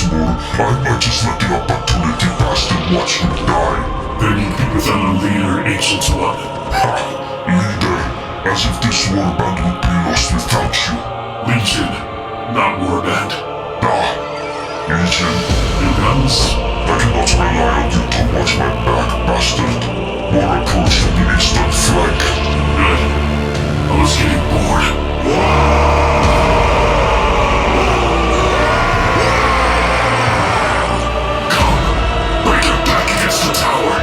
possible, I might just let the opportunity pass and watch you die. Then you'd be without a leader, Ancient One. Ha! Leader, as if this warband would be lost without you. Legion, not warband. Ah, Legion. Your guns? I cannot rely on you to watch my back, bastard. More approach from the eastern flank. Good. I was getting bored. Come, break your back against the tower.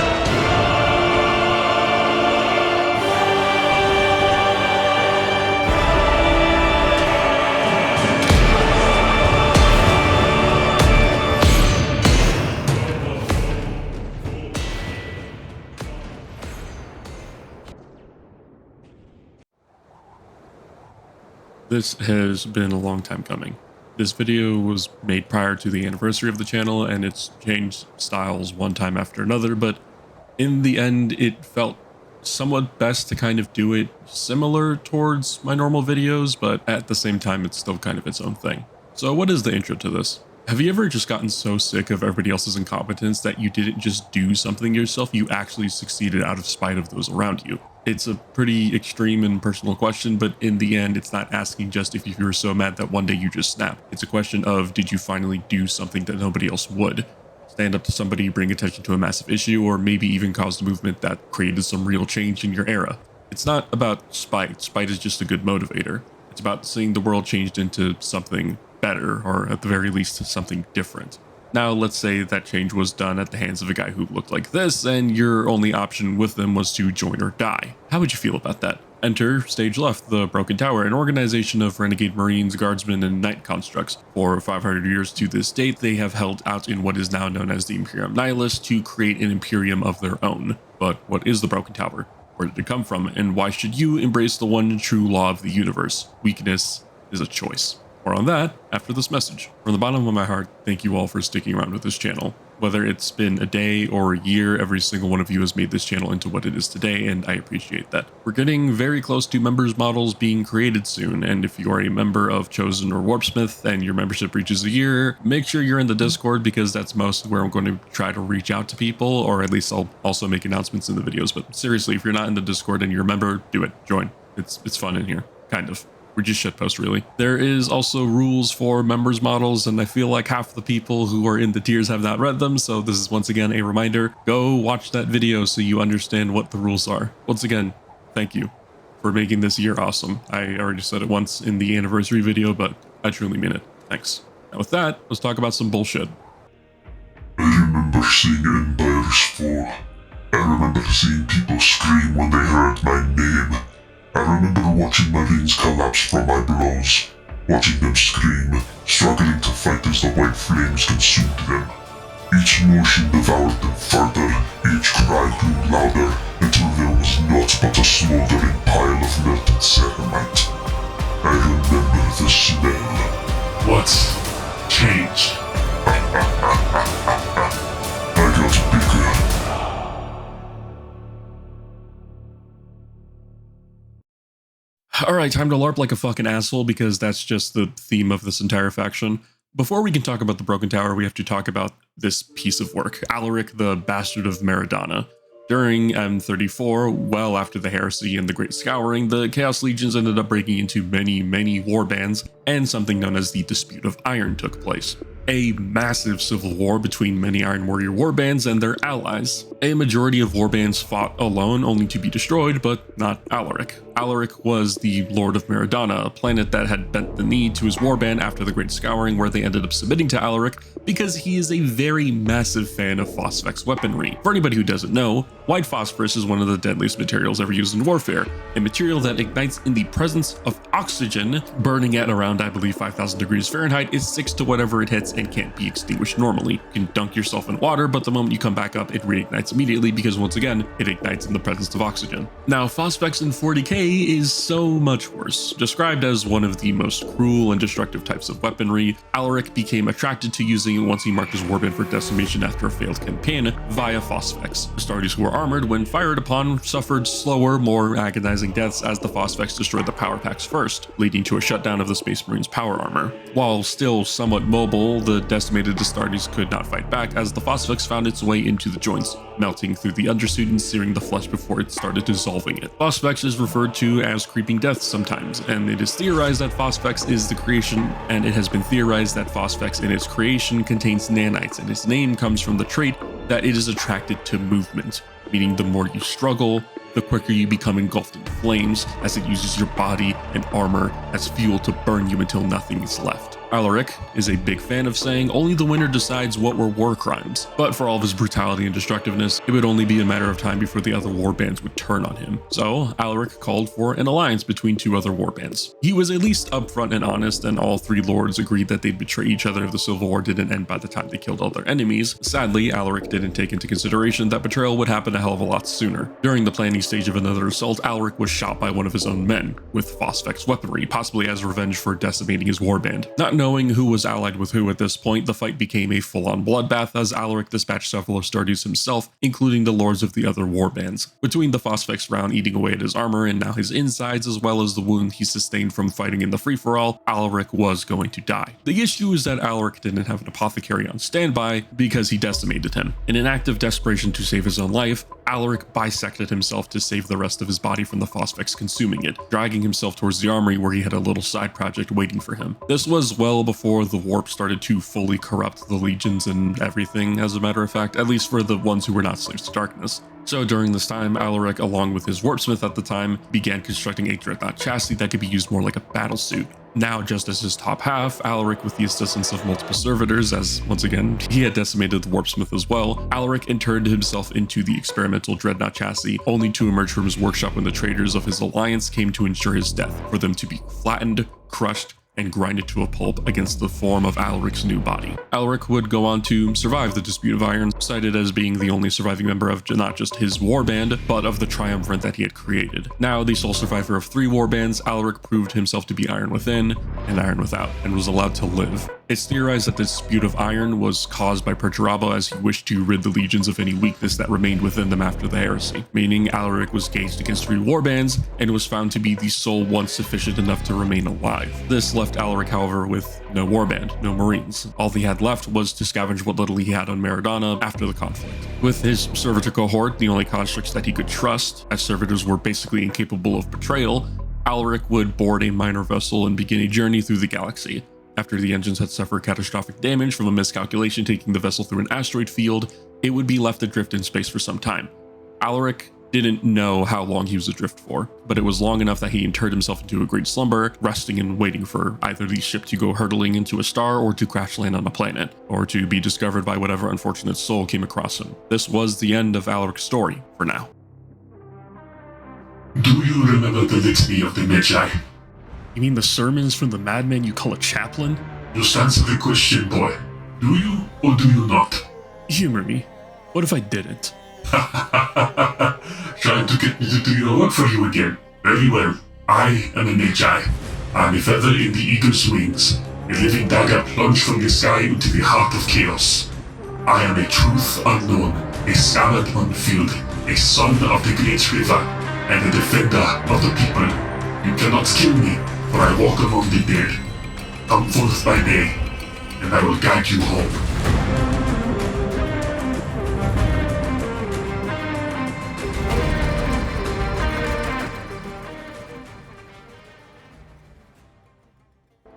This has been a long time coming. This video was made prior to the anniversary of the channel, and it's changed styles one time after another, but in the end it felt somewhat best to kind of do it similar towards my normal videos, but at the same time it's still kind of its own thing. So what is the intro to this? Have you ever just gotten so sick of everybody else's incompetence that you didn't just do something yourself, you actually succeeded out of spite of those around you? It's a pretty extreme and personal question, but in the end, it's not asking just if you were so mad that one day you just snapped. It's a question of, did you finally do something that nobody else would? Stand up to somebody, bring attention to a massive issue, or maybe even cause a movement that created some real change in your era. It's not about spite. Spite is just a good motivator. It's about seeing the world changed into something better, or at the very least, something different. Now, let's say that change was done at the hands of a guy who looked like this, and your only option with them was to join or die. How would you feel about that? Enter, stage left, the Broken Tower, an organization of renegade marines, guardsmen, and knight constructs. For 500 years to this date, they have held out in what is now known as the Imperium Nihilus to create an Imperium of their own. But what is the Broken Tower? Where did it come from? And why should you embrace the one true law of the universe? Weakness is a choice. More on that after this message. From the bottom of my heart, thank you all for sticking around with this channel. Whether it's been a day or a year, every single one of you has made this channel into what it is today, and I appreciate that. We're getting very close to members models being created soon, and if you are a member of Chosen or Warpsmith and your membership reaches a year, make sure you're in the Discord, because that's most where I'm going to try to reach out to people, or at least I'll also make announcements in the videos. But seriously, if you're not in the Discord and you're a member, do it. Join. It's fun in here. Kind of. We're just shitpost, really. There is also rules for members models, and I feel like half the people who are in the tiers have not read them, so this is once again a reminder. Go watch that video so you understand what the rules are. Once again, thank you for making this year awesome. I already said it once in the anniversary video, but I truly mean it. Thanks. Now with that, let's talk about some bullshit. I remember seeing empires fall. I remember seeing people scream when they heard my name. I remember watching Marines collapse from my blows, watching them scream, struggling to fight as the white flames consumed them. Each motion devoured them further, each cry grew louder, until there was naught but a smoldering pile of melted ceramite. I remember the smell. What's changed? I got bigger. Alright, time to LARP like a fucking asshole, because that's just the theme of this entire faction. Before we can talk about the Broken Tower, we have to talk about this piece of work, Alaric, the Bastard of Maradona. During M34, well after the Heresy and the Great Scouring, the Chaos Legions ended up breaking into many warbands, and something known as the Dispute of Iron took place. A massive civil war between many Iron Warrior warbands and their allies. A majority of warbands fought alone, only to be destroyed, but not Alaric. Alaric was the Lord of Maradona, a planet that had bent the knee to his warband after the Great Scouring, where they ended up submitting to Alaric because he is a very massive fan of phosphex weaponry. For anybody who doesn't know, white phosphorus is one of the deadliest materials ever used in warfare, a material that ignites in the presence of oxygen, burning at around, I believe, 5,000 degrees Fahrenheit, is 6 to whatever it hits and can't be extinguished normally. You can dunk yourself in water, but the moment you come back up, it reignites immediately because, once again, it ignites in the presence of oxygen. Now, phosphex in 40k is so much worse. Described as one of the most cruel and destructive types of weaponry, Alaric became attracted to using it once he marked his warband for decimation after a failed campaign via phosphex. Astartes who were armored when fired upon, suffered slower, more agonizing deaths as the Phosphex destroyed the power packs first, leading to a shutdown of the Space Marine's power armor. While still somewhat mobile, the decimated Astartes could not fight back as the Phosphex found its way into the joints, melting through the undersuit and searing the flesh before it started dissolving it. Phosphex is referred to as creeping death sometimes, and it is theorized that Phosphex is the creation, and it has been theorized that Phosphex in its creation contains nanites, and its name comes from the trait that it is attracted to movement, meaning the more you struggle, the quicker you become engulfed in flames, as it uses your body and armor as fuel to burn you until nothing is left. Alaric is a big fan of saying only the winner decides what were war crimes, but for all of his brutality and destructiveness, it would only be a matter of time before the other warbands would turn on him. So Alaric called for an alliance between two other warbands. He was at least upfront and honest, and all three lords agreed that they'd betray each other if the Civil War didn't end by the time they killed all their enemies. Sadly, Alaric didn't take into consideration that betrayal would happen a hell of a lot sooner. During the planning stage of another assault, Alaric was shot by one of his own men with Phosphex weaponry, possibly as revenge for decimating his warband. Not knowing who was allied with who at this point, the fight became a full-on bloodbath as Alaric dispatched several Astartes himself, including the lords of the other warbands. Between the Phosphex round eating away at his armor and now his insides, as well as the wound he sustained from fighting in the free-for-all, Alaric was going to die. The issue is that Alaric didn't have an apothecary on standby because he decimated him. In an act of desperation to save his own life, Alaric bisected himself to save the rest of his body from the Phosphex consuming it, dragging himself towards the armory where he had a little side project waiting for him. This was well before the warp started to fully corrupt the legions and everything, as a matter of fact, at least for the ones who were not slaves to darkness. So during this time, Alaric, along with his warpsmith at the time, began constructing a dreadnought chassis that could be used more like a battlesuit. Now, just as his top half, Alaric, with the assistance of multiple servitors, as once again, he had decimated the warpsmith as well, Alaric interned himself into the experimental dreadnought chassis, only to emerge from his workshop when the traitors of his alliance came to ensure his death, for them to be flattened, crushed, and grinded to a pulp against the form of Alaric's new body. Alaric would go on to survive the Dispute of Iron, cited as being the only surviving member of not just his warband, but of the triumvirate that he had created. Now the sole survivor of 3 warbands, Alaric proved himself to be Iron Within and Iron Without, and was allowed to live. It's theorized that the Dispute of Iron was caused by Perturabo as he wished to rid the legions of any weakness that remained within them after the heresy, meaning Alaric was gauged against 3 warbands and was found to be the sole one sufficient enough to remain alive. This left Alaric, however, with no warband, no marines. All he had left was to scavenge what little he had on Maradona after the conflict. With his servitor cohort, the only constructs that he could trust, as servitors were basically incapable of betrayal, Alaric would board a minor vessel and begin a journey through the galaxy. After the engines had suffered catastrophic damage from a miscalculation taking the vessel through an asteroid field, it would be left adrift in space for some time. Alaric didn't know how long he was adrift for, but it was long enough that he interred himself into a great slumber, resting and waiting for either the ship to go hurtling into a star or to crash land on a planet, or to be discovered by whatever unfortunate soul came across him. This was the end of Alaric's story, for now. Do you remember the litany of the Magi? You mean the sermons from the madman you call a chaplain? Just answer the question, boy. Do you or do you not? Humor me. What if I didn't? Trying to get me to do your work for you again. Very well. I am a Magi. I am a feather in the eagle's wings, a living dagger plunged from the sky into the heart of chaos. I am a truth unknown, a scabbard unfilled, a son of the great river, and a defender of the people. You cannot kill me, for I walk among the dead. Come forth by day, and I will guide you home.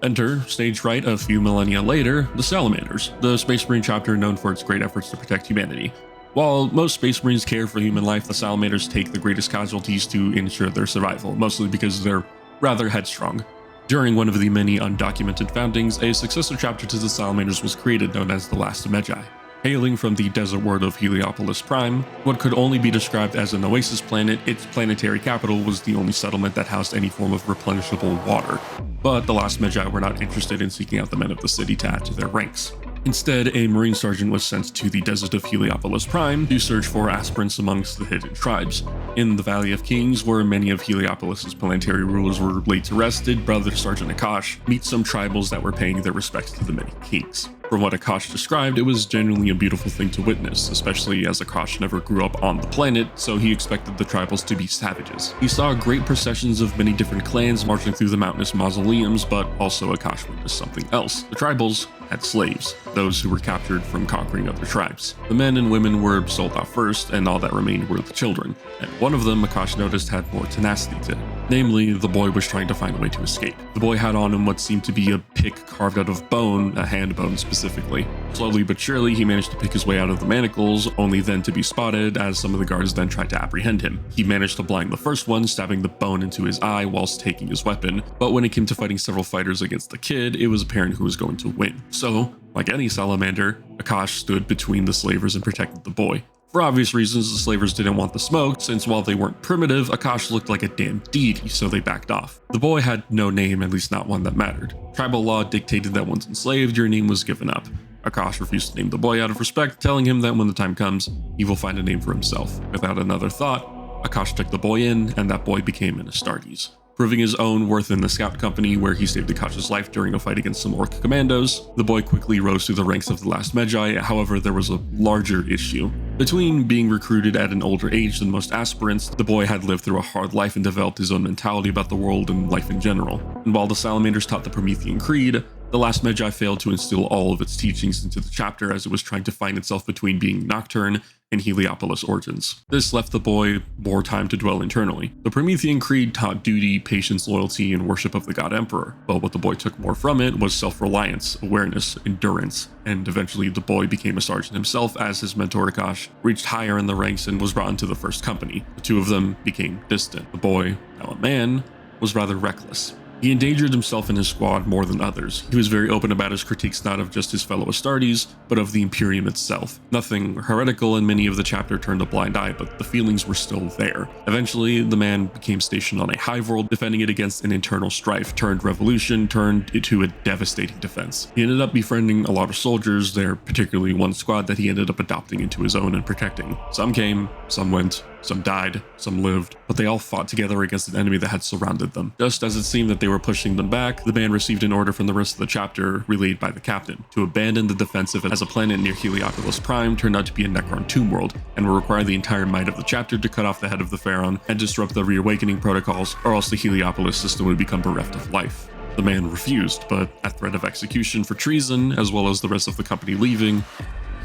Enter, stage right a few millennia later, the Salamanders, the Space Marine chapter known for its great efforts to protect humanity. While most Space Marines care for human life, the Salamanders take the greatest casualties to ensure their survival, mostly because they're rather headstrong. During one of the many undocumented foundings, a successor chapter to the Salamanders was created known as the Last Magi. Hailing from the desert world of Heliopolis Prime, what could only be described as an oasis planet, its planetary capital was the only settlement that housed any form of replenishable water. But the Last Magi were not interested in seeking out the men of the city to add to their ranks. Instead, a Marine sergeant was sent to the desert of Heliopolis Prime to search for aspirants amongst the hidden tribes. In the Valley of Kings, where many of Heliopolis' planetary rulers were laid to rest, did Brother Sergeant Akash meet some tribals that were paying their respects to the many kings. From what Akash described, it was genuinely a beautiful thing to witness, especially as Akash never grew up on the planet, so he expected the tribals to be savages. He saw great processions of many different clans marching through the mountainous mausoleums, but also Akash witnessed something else. The tribals had slaves, those who were captured from conquering other tribes. The men and women were sold off first, and all that remained were the children, and one of them Akash noticed had more tenacity to him. Namely, the boy was trying to find a way to escape. The boy had on him what seemed to be a pick carved out of bone, a hand bone specifically. Slowly but surely, he managed to pick his way out of the manacles, only then to be spotted as some of the guards then tried to apprehend him. He managed to blind the first one, stabbing the bone into his eye whilst taking his weapon, but when it came to fighting several fighters against the kid, it was apparent who was going to win. So, like any salamander, Akash stood between the slavers and protected the boy. For obvious reasons, the slavers didn't want the smoke, since while they weren't primitive, Akash looked like a damn deity, so they backed off. The boy had no name, at least not one that mattered. Tribal law dictated that once enslaved, your name was given up. Akash refused to name the boy out of respect, telling him that when the time comes, he will find a name for himself. Without another thought, Akash took the boy in, and that boy became an Astartes. Proving his own worth in the scout company where he saved Akash's life during a fight against some orc commandos, the boy quickly rose through the ranks of the last Magi. However, there was a larger issue. Between being recruited at an older age than most aspirants, the boy had lived through a hard life and developed his own mentality about the world and life in general. And while the Salamanders taught the Promethean Creed, the last Magi failed to instill all of its teachings into the chapter as it was trying to find itself between being Nocturne and Heliopolis origins. This left the boy more time to dwell internally. The Promethean Creed taught duty, patience, loyalty, and worship of the God Emperor, but what the boy took more from it was self-reliance, awareness, endurance, and eventually the boy became a sergeant himself as his mentor Akash reached higher in the ranks and was brought into the first company. The two of them became distant. The boy, now a man, was rather reckless. He endangered himself and his squad more than others. He was very open about his critiques not of just his fellow Astartes, but of the Imperium itself. Nothing heretical, and many of the chapter turned a blind eye, but the feelings were still there. Eventually, the man became stationed on a hive world, defending it against an internal strife turned revolution, turned into a devastating defense. He ended up befriending a lot of soldiers there, particularly one squad that he ended up adopting into his own and protecting. Some came, some went, some died, some lived, but they all fought together against an enemy that had surrounded them. Just as it seemed that they were pushing them back, the band received an order from the rest of the chapter, relayed by the captain, to abandon the defensive as a planet near Heliopolis Prime turned out to be a Necron tomb world, and would require the entire might of the chapter to cut off the head of the Pharaon and disrupt the reawakening protocols, or else the Heliopolis system would become bereft of life. The man refused, but at threat of execution for treason, as well as the rest of the company leaving,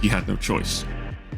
he had no choice.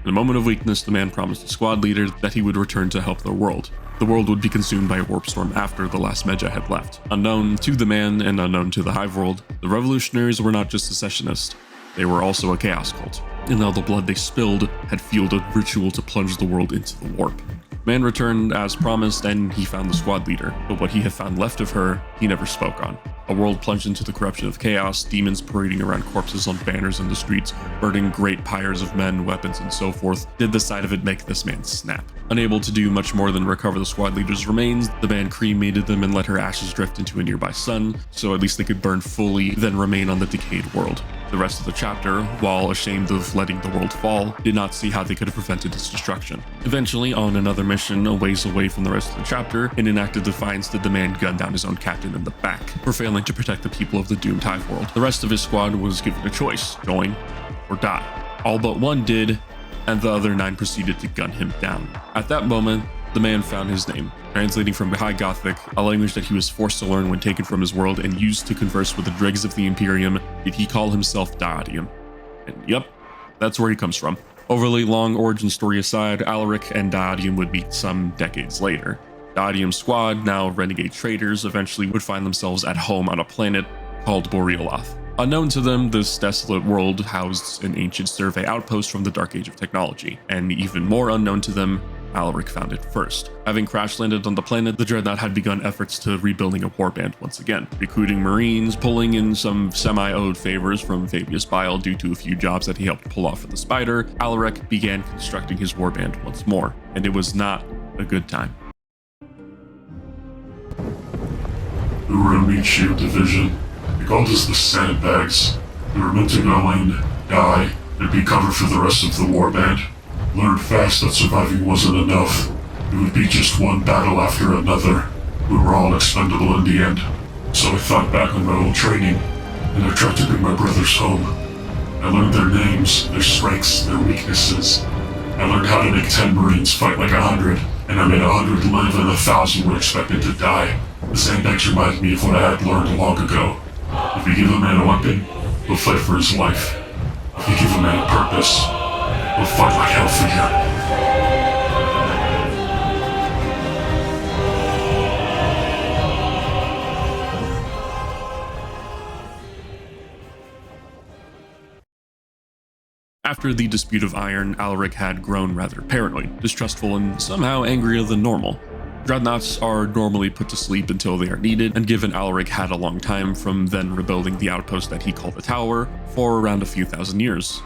In a moment of weakness, the man promised the squad leader that he would return to help their world. The world would be consumed by a warp storm after the last Magi had left. Unknown to the man and unknown to the Hive world, the revolutionaries were not just secessionists, they were also a chaos cult. And all the blood they spilled had fueled a ritual to plunge the world into the warp. Man returned as promised, and he found the squad leader, but what he had found left of her, he never spoke on. A world plunged into the corruption of chaos, demons parading around corpses on banners in the streets, burning great pyres of men, weapons, and so forth. Did the sight of it make this man snap? Unable to do much more than recover the squad leader's remains, the band cremated them and let her ashes drift into a nearby sun, so at least they could burn fully, then remain on the decayed world. The rest of the chapter, while ashamed of letting the world fall, did not see how they could have prevented its destruction. Eventually, on another mission, a ways away from the rest of the chapter, in an act of defiance, did the man gun down his own captain in the back for failing to protect the people of the doomed Hive world. The rest of his squad was given a choice: join or die. All but one did, and the other 9 proceeded to gun him down. At that moment, the man found his name, translating from High Gothic, a language that he was forced to learn when taken from his world and used to converse with the dregs of the Imperium. Did he call himself Diadium? And yep, that's where he comes from. Overly long origin story aside, Alaric and Diadium would meet some decades later. Diadium's squad, now renegade traders, eventually would find themselves at home on a planet called Borealoth. Unknown to them, this desolate world housed an ancient survey outpost from the Dark Age of technology, and even more unknown to them, Alaric found it first. Having crash landed on the planet, the Dreadnought had begun efforts to rebuilding a warband once again, recruiting Marines, pulling in some semi-owed favors from Fabius Bile due to a few jobs that he helped pull off for the Spider. Alaric began constructing his warband once more, and it was not a good time. We were a meat shield division. They called us the sandbags. We were meant to go in, die, there'd be cover for the rest of the warband. Learned fast that surviving wasn't enough. It would be just one battle after another. We were all expendable in the end. So I thought back on my old training, and I tried to bring my brothers home. I learned their names, their strengths, their weaknesses. I learned how to make 10 Marines fight like 100, and I made 100 live and 1,000 were expected to die. The sandbags reminded me of what I had learned long ago. If you give a man a weapon, he'll fight for his life. If you give a man a purpose, he'll fight like hell for you. After the Dispute of Iron, Alaric had grown rather paranoid, distrustful, and somehow angrier than normal. Dreadnoughts are normally put to sleep until they are needed, and given Alaric had a long time from then rebuilding the outpost that he called the Tower for around a few thousand years.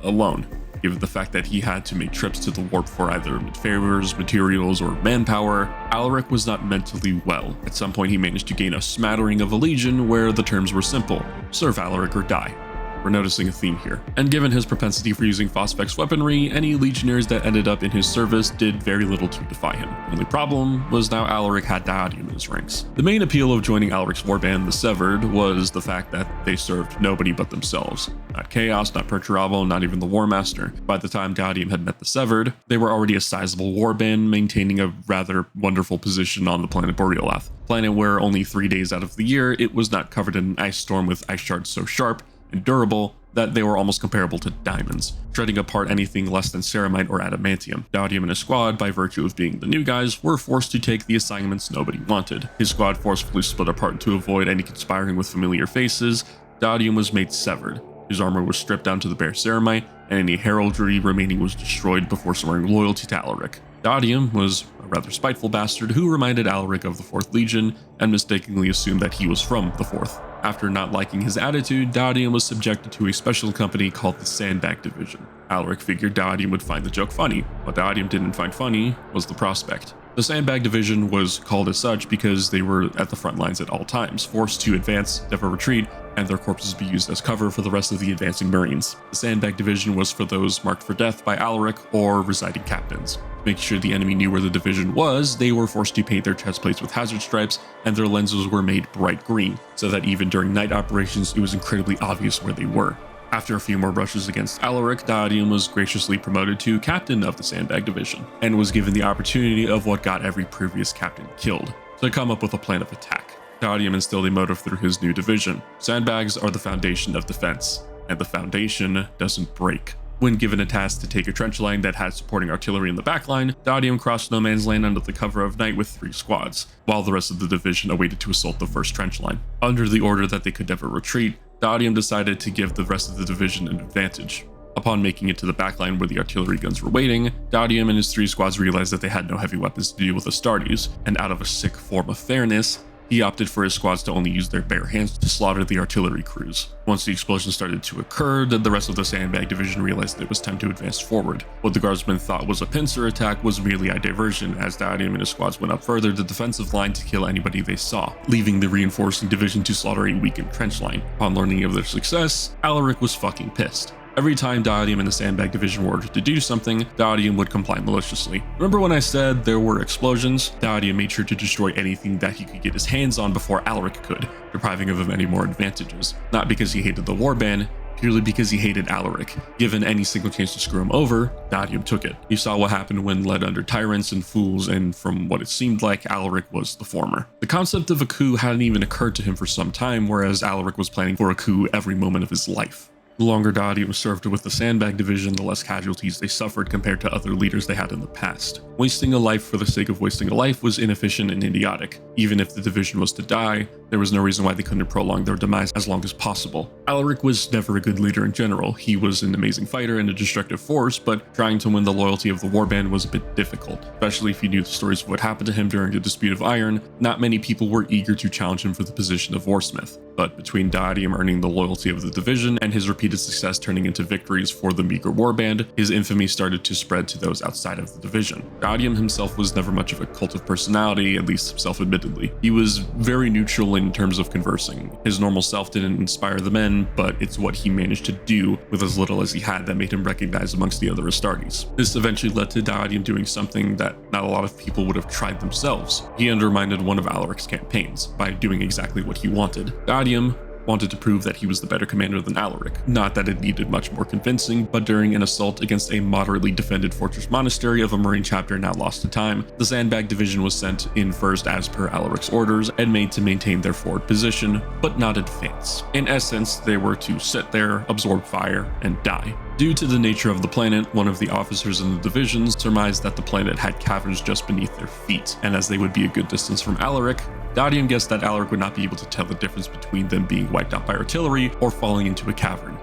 Alone, given the fact that he had to make trips to the warp for either favors, materials, or manpower, Alaric was not mentally well. At some point he managed to gain a smattering of a legion where the terms were simple: serve Alaric or die. We're noticing a theme here. And given his propensity for using Phosphex weaponry, any legionnaires that ended up in his service did very little to defy him. The only problem was now Alaric had Diodium in his ranks. The main appeal of joining Alaric's warband, the Severed, was the fact that they served nobody but themselves. Not Chaos, not Perturabo, not even the War Master. By the time Diodium had met the Severed, they were already a sizable warband, maintaining a rather wonderful position on the planet Borealath, planet where only 3 days out of the year it was not covered in an ice storm with ice shards so sharp and durable that they were almost comparable to diamonds, shredding apart anything less than ceramite or adamantium. Diodium and his squad, by virtue of being the new guys, were forced to take the assignments nobody wanted. His squad forcefully split apart to avoid any conspiring with familiar faces. Diodium was made Severed. His armor was stripped down to the bare ceramite, and any heraldry remaining was destroyed before swearing loyalty to Alaric. Diodium was a rather spiteful bastard who reminded Alaric of the 4th Legion and mistakenly assumed that he was from the 4th. After not liking his attitude, Diodium was subjected to a special company called the Sandbag Division. Alaric figured Diodium would find the joke funny. What Diodium didn't find funny was the prospect. The Sandbag Division was called as such because they were at the front lines at all times, forced to advance, never retreat, and their corpses be used as cover for the rest of the advancing Marines. The Sandbag Division was for those marked for death by Alaric or residing captains. To make sure the enemy knew where the division was, they were forced to paint their chest plates with hazard stripes, and their lenses were made bright green, so that even during night operations it was incredibly obvious where they were. After a few more brushes against Alaric, Diodium was graciously promoted to captain of the Sandbag Division, and was given the opportunity of what got every previous captain killed, to come up with a plan of attack. Diodium instilled a motive through his new division. Sandbags are the foundation of defense, and the foundation doesn't break. When given a task to take a trench line that had supporting artillery in the backline, Diodium crossed no man's land under the cover of night with 3 squads, while the rest of the division awaited to assault the first trench line. Under the order that they could never retreat, Diodium decided to give the rest of the division an advantage. Upon making it to the backline where the artillery guns were waiting, Diodium and his 3 squads realized that they had no heavy weapons to deal with Astartes, and out of a sick form of fairness, he opted for his squads to only use their bare hands to slaughter the artillery crews. Once the explosion started to occur, the rest of the Sandbag Division realized that it was time to advance forward. What the guardsmen thought was a pincer attack was merely a diversion, as Diodium and his squads went up further the defensive line to kill anybody they saw, leaving the reinforcing division to slaughter a weakened trench line. Upon learning of their success, Alaric was fucking pissed. Every time Diodium and the Sandbag Division were ordered to do something, Diodium would comply maliciously. Remember when I said there were explosions? Diodium made sure to destroy anything that he could get his hands on before Alaric could, depriving him of any more advantages. Not because he hated the warband, purely because he hated Alaric. Given any single chance to screw him over, Diodium took it. He saw what happened when led under tyrants and fools, and from what it seemed like, Alaric was the former. The concept of a coup hadn't even occurred to him for some time, whereas Alaric was planning for a coup every moment of his life. The longer Diodium served with the Sandbag Division, the less casualties they suffered compared to other leaders they had in the past. Wasting a life for the sake of wasting a life was inefficient and idiotic. Even if the division was to die, there was no reason why they couldn't prolong their demise as long as possible. Alaric was never a good leader in general. He was an amazing fighter and a destructive force, but trying to win the loyalty of the warband was a bit difficult, especially if you knew the stories of what happened to him during the Dispute of Iron. Not many people were eager to challenge him for the position of Warsmith. But between Diodium earning the loyalty of the division and his repeated repeated success turning into victories for the meager warband, his infamy started to spread to those outside of the division. Gaudium himself was never much of a cult of personality, at least self-admittedly. He was very neutral in terms of conversing. His normal self didn't inspire the men, but it's what he managed to do with as little as he had that made him recognized amongst the other Astartes. This eventually led to Gaudium doing something that not a lot of people would have tried themselves. He undermined one of Alaric's campaigns by doing exactly what he wanted. Gaudium wanted to prove that he was the better commander than Alaric. Not that it needed much more convincing, but during an assault against a moderately defended fortress monastery of a marine chapter now lost to time, the sandbag division was sent in first as per Alaric's orders and made to maintain their forward position, but not advance. In essence, they were to sit there, absorb fire, and die. Due to the nature of the planet, one of the officers in the divisions surmised that the planet had caverns just beneath their feet, and as they would be a good distance from Alaric, Gaudium guessed that Alaric would not be able to tell the difference between them being wiped out by artillery or falling into a cavern.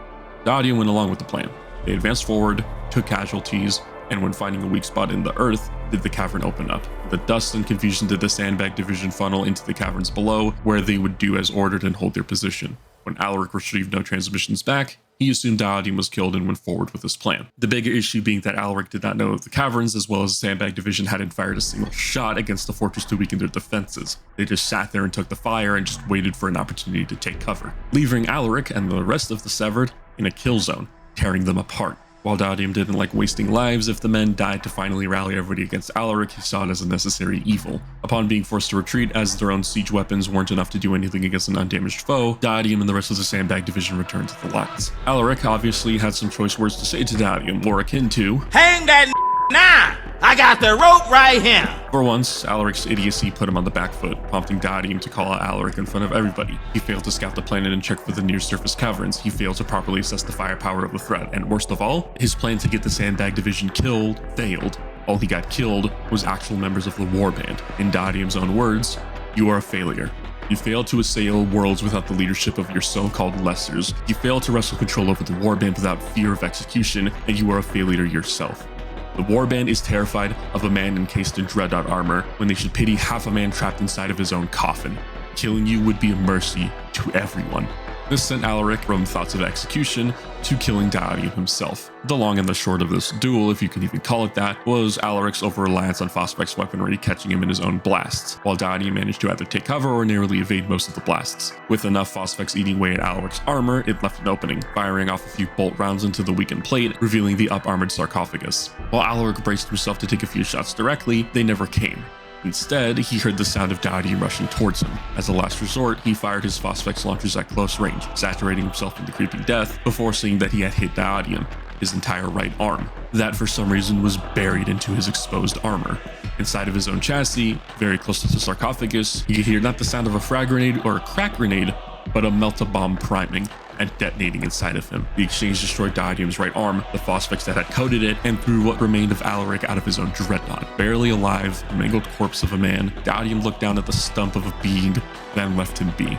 Gaudium went along with the plan. They advanced forward, took casualties, and when finding a weak spot in the earth, did the cavern open up. The dust and confusion did the sandbag division funnel into the caverns below, where they would do as ordered and hold their position. When Alaric retrieved no transmissions back, he assumed Gaudium was killed and went forward with his plan. The bigger issue being that Alaric did not know of the caverns, as well as the sandbag division hadn't fired a single shot against the fortress to weaken their defenses. They just sat there and took the fire and just waited for an opportunity to take cover, leaving Alaric and the rest of the Severed in a kill zone, tearing them apart. While Gaudium didn't like wasting lives, if the men died to finally rally everybody against Alaric, he saw it as a necessary evil. Upon being forced to retreat, as their own siege weapons weren't enough to do anything against an undamaged foe, Gaudium and the rest of the sandbag division returned to the lines. Alaric obviously had some choice words to say to Gaudium, more akin to, "Hang that now! I got the rope right here!" For once, Alaric's idiocy put him on the back foot, prompting Gaudium to call out Alaric in front of everybody. He failed to scout the planet and check for the near-surface caverns. He failed to properly assess the firepower of the threat, and worst of all, his plan to get the sandbag division killed failed. All he got killed was actual members of the warband. In Gaudium's own words, "You are a failure. You failed to assail worlds without the leadership of your so-called lessers. You failed to wrestle control over the warband without fear of execution, and you are a failure yourself. The warband is terrified of a man encased in dreadnought armor when they should pity half a man trapped inside of his own coffin. Killing you would be a mercy to everyone." This sent Alaric from thoughts of execution to killing Gaudium himself. The long and the short of this duel, if you can even call it that, was Alaric's over-reliance on Phosphex weaponry catching him in his own blasts, while Gaudium managed to either take cover or narrowly evade most of the blasts. With enough Phosphex eating away at Alaric's armor, it left an opening, firing off a few bolt rounds into the weakened plate, revealing the up-armored sarcophagus. While Alaric braced himself to take a few shots directly, they never came. Instead, he heard the sound of Gaudium rushing towards him. As a last resort, he fired his Phosphex launchers at close range, saturating himself into creeping death before seeing that he had hit Gaudium, his entire right arm. That, for some reason, was buried into his exposed armor. Inside of his own chassis, very close to the sarcophagus, he could hear not the sound of a frag grenade or a crack grenade, but a melt-a-bomb priming and detonating inside of him. The exchange destroyed Gaudium's right arm, the Phosphex that had coated it, and threw what remained of Alaric out of his own dreadnought. Barely alive, a mangled corpse of a man, Gaudium looked down at the stump of a being, then left him be.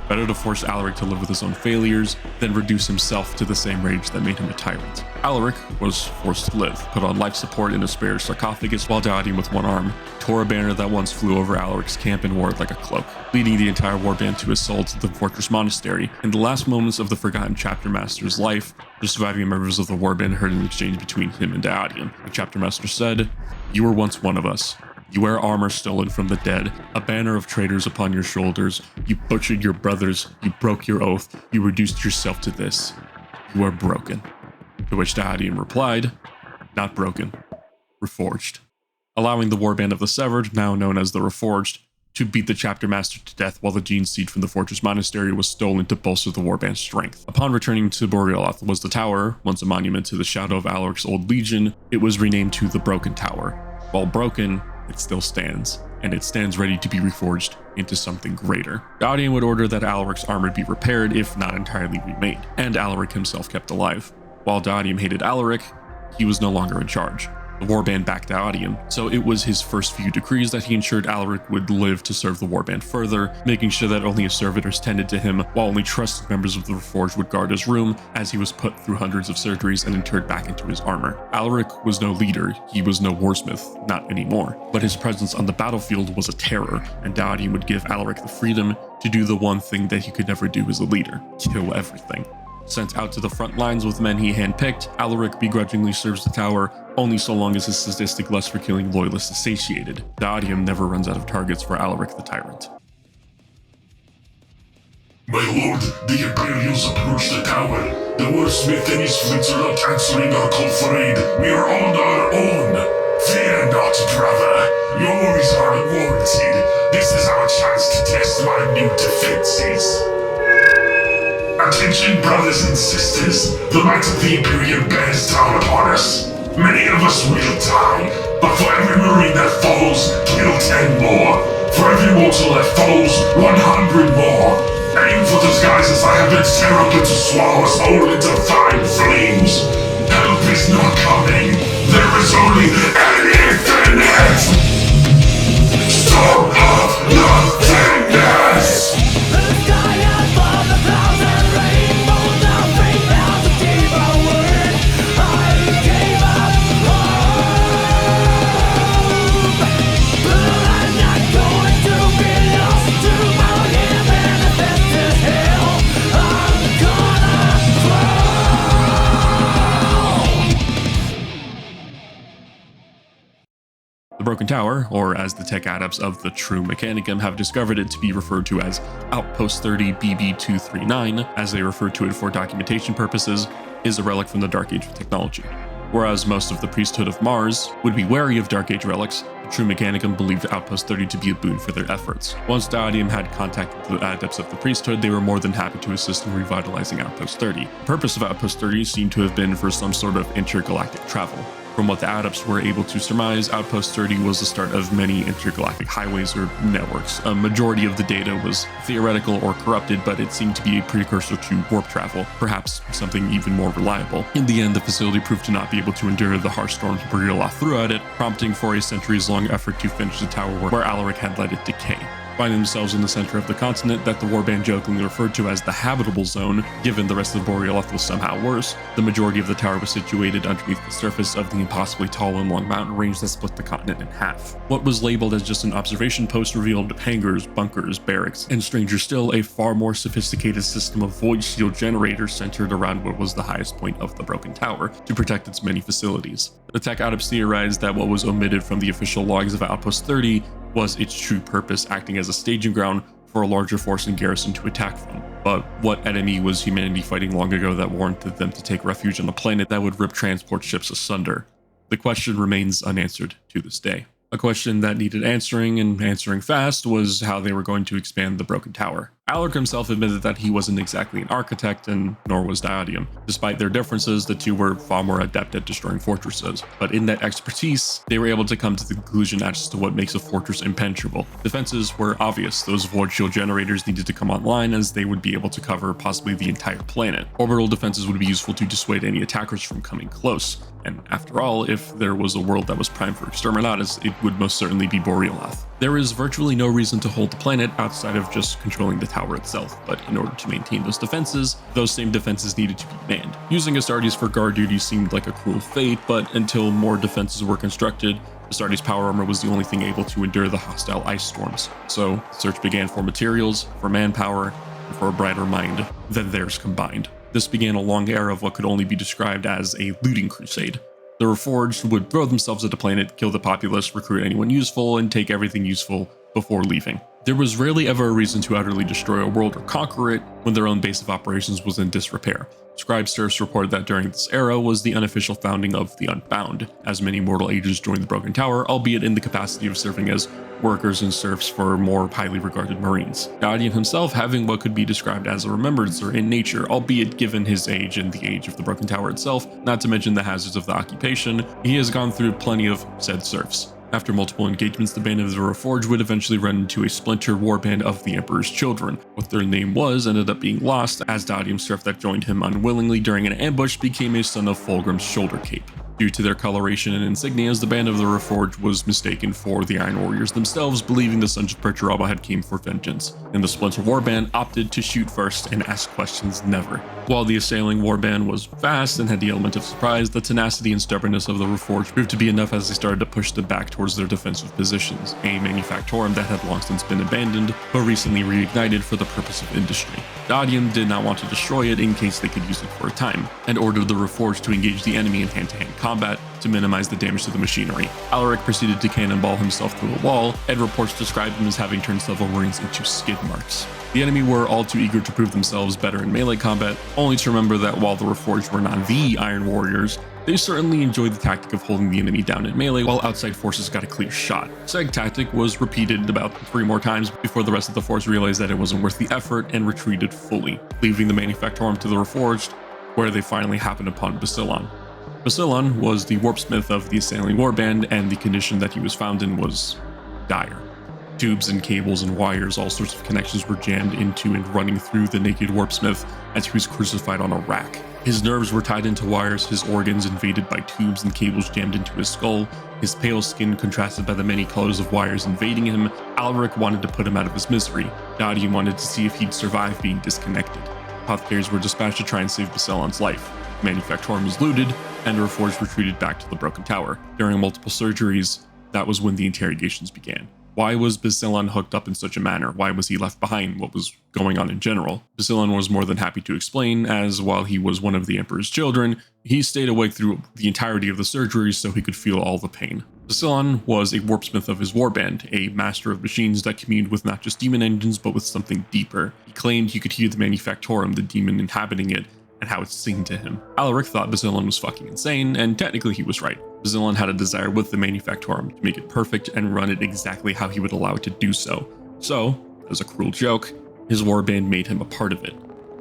Better to force Alaric to live with his own failures than reduce himself to the same rage that made him a tyrant. Alaric was forced to live, put on life support in a spare sarcophagus while Gaudium with one arm tore a banner that once flew over Alaric's camp and wore it like a cloak, leading the entire warband to assault the fortress monastery. In the last moments of the forgotten chapter master's life, the surviving members of the warband heard an exchange between him and Gaudium. The chapter master said, "You were once one of us. You wear armor stolen from the dead, a banner of traitors upon your shoulders. You butchered your brothers, you broke your oath, you reduced yourself to this. You are broken." To which Gaudium replied, "Not broken, reforged," allowing the warband of the Severed, now known as the Reforged, to beat the chapter master to death while the gene seed from the fortress monastery was stolen to bolster the warband's strength. Upon returning to Borealoth was the tower, once a monument to the shadow of Alaric's old legion. It was renamed to the Broken Tower. While broken, it still stands, and it stands ready to be reforged into something greater. Gaudium would order that Alaric's armor be repaired, if not entirely remade, and Alaric himself kept alive. While Gaudium hated Alaric, he was no longer in charge. The warband backed Gaudium, so it was his first few decrees that he ensured Alaric would live to serve the warband further, making sure that only his servitors tended to him, while only trusted members of the Reforged would guard his room, as he was put through hundreds of surgeries and interred back into his armor. Alaric was no leader, he was no warsmith, not anymore, but his presence on the battlefield was a terror, and Gaudium would give Alaric the freedom to do the one thing that he could never do as a leader: kill everything. Sent out to the front lines with men he handpicked, Alaric begrudgingly serves the tower only so long as his sadistic lust for killing loyalists is satiated. Daudium never runs out of targets for Alaric the Tyrant. My lord, the Imperials approach the tower. The Warsmith and his fleets are not answering our call for aid. We are on our own. Fear not, brother. Your worries are unwarranted. This is our chance to test my new defenses. Attention, brothers and sisters. The might of the Imperium bears down upon us. Many of us will die, but for every Marine that falls, kill 10 more. For every mortal that falls, 100 more. Aim for the skies as I have been tear open to swallow us whole into fine flames. Help is not coming. There is only an infinite storm of nothingness. The Broken Tower, or as the tech adepts of the True Mechanicum have discovered it to be referred to as Outpost 30 BB239, as they refer to it for documentation purposes, is a relic from the Dark Age of technology. Whereas most of the priesthood of Mars would be wary of Dark Age relics, the True Mechanicum believed Outpost 30 to be a boon for their efforts. Once Daudium had contact with the adepts of the priesthood, they were more than happy to assist in revitalizing Outpost 30. The purpose of Outpost 30 seemed to have been for some sort of intergalactic travel. From what the adepts were able to surmise, Outpost 30 was the start of many intergalactic highways or networks. A majority of the data was theoretical or corrupted, but it seemed to be a precursor to warp travel, perhaps something even more reliable. In the end, the facility proved to not be able to endure the harsh storms Brioloth threw at it, prompting for a centuries-long effort to finish the tower where Alaric had let it decay. Finding themselves in the center of the continent that the warband jokingly referred to as the habitable zone, given the rest of Borealoth was somehow worse, the majority of the tower was situated underneath the surface of the impossibly tall and long mountain range that split the continent in half. What was labeled as just an observation post revealed hangars, bunkers, barracks, and stranger still, a far more sophisticated system of void shield generators centered around what was the highest point of the Broken Tower to protect its many facilities. The tech adepts theorized that what was omitted from the official logs of Outpost 30 was its true purpose, acting as a staging ground for a larger force and garrison to attack from. But what enemy was humanity fighting long ago that warranted them to take refuge on a planet that would rip transport ships asunder? The question remains unanswered to this day. A question that needed answering, and answering fast, was how they were going to expand the Broken Tower. Alaric himself admitted that he wasn't exactly an architect, and nor was Daudium. Despite their differences, the two were far more adept at destroying fortresses. But in that expertise, they were able to come to the conclusion as to what makes a fortress impenetrable. Defenses were obvious. Those void shield generators needed to come online, as they would be able to cover possibly the entire planet. Orbital defenses would be useful to dissuade any attackers from coming close. And after all, if there was a world that was primed for exterminatus, it would most certainly be Borealoth. There is virtually no reason to hold the planet outside of just controlling the tower itself, but in order to maintain those same defenses needed to be manned. Using Astartes for guard duty seemed like a cruel fate, but until more defenses were constructed, Astartes' power armor was the only thing able to endure the hostile ice storms. So, the search began for materials, for manpower, and for a brighter mind than theirs combined. This began a long era of what could only be described as a looting crusade. The Reforged would throw themselves at the planet, kill the populace, recruit anyone useful, and take everything useful before leaving. There was rarely ever a reason to utterly destroy a world or conquer it when their own base of operations was in disrepair. Scribe Serfs reported that during this era was the unofficial founding of the Unbound, as many mortal agents joined the Broken Tower, albeit in the capacity of serving as workers and serfs for more highly regarded Marines. Daudium himself having what could be described as a remembrancer in nature, albeit given his age and the age of the Broken Tower itself, not to mention the hazards of the occupation, he has gone through plenty of said serfs. After multiple engagements, the band of the Reforged would eventually run into a splinter warband of the Emperor's Children. What their name was ended up being lost, as Daudium's serf that joined him unwillingly during an ambush became a son of Fulgrim's shoulder cape. Due to their coloration and insignias, the band of the Reforged was mistaken for the Iron Warriors themselves, believing the Sons of Perturaba had came for vengeance, and the splinter warband opted to shoot first and ask questions never. While the assailing warband was fast and had the element of surprise, the tenacity and stubbornness of the Reforged proved to be enough as they started to push them back towards their defensive positions, a manufactorum that had long since been abandoned, but recently reignited for the purpose of industry. Dodium did not want to destroy it in case they could use it for a time, and ordered the Reforged to engage the enemy in hand-to-hand combat to minimize the damage to the machinery. Alaric proceeded to cannonball himself through a wall, and reports described him as having turned several ruins into skid marks. The enemy were all too eager to prove themselves better in melee combat, only to remember that while the Reforged were not the Iron Warriors, they certainly enjoyed the tactic of holding the enemy down in melee while outside forces got a clear shot. Said tactic was repeated about 3 more times before the rest of the force realized that it wasn't worth the effort and retreated fully, leaving the Manufactorum to the Reforged, where they finally happened upon Basilon. Basilon was the warpsmith of the assailing warband, and the condition that he was found in was dire. Tubes and cables and wires, all sorts of connections were jammed into and running through the naked warpsmith as he was crucified on a rack. His nerves were tied into wires, his organs invaded by tubes and cables jammed into his skull, his pale skin contrasted by the many colors of wires invading him. Alaric wanted to put him out of his misery. Dodium wanted to see if he'd survive being disconnected. Apothecaries were dispatched to try and save Basilon's life. Manufactorum was looted, and the Reforged retreated back to the Broken Tower. During multiple surgeries, that was when the interrogations began. Why was Basilon hooked up in such a manner? Why was he left behind? What was going on in general? Basilon was more than happy to explain, as while he was one of the Emperor's children, he stayed awake through the entirety of the surgeries so he could feel all the pain. Basilon was a warpsmith of his warband, a master of machines that communed with not just demon engines but with something deeper. He claimed he could hear the Manufactorum, the demon inhabiting it, and how it seemed to him. Alaric thought Basilon was fucking insane, and technically he was right. Basilon had a desire with the Manufactorum to make it perfect and run it exactly how he would allow it to do so. So, as a cruel joke, his warband made him a part of it.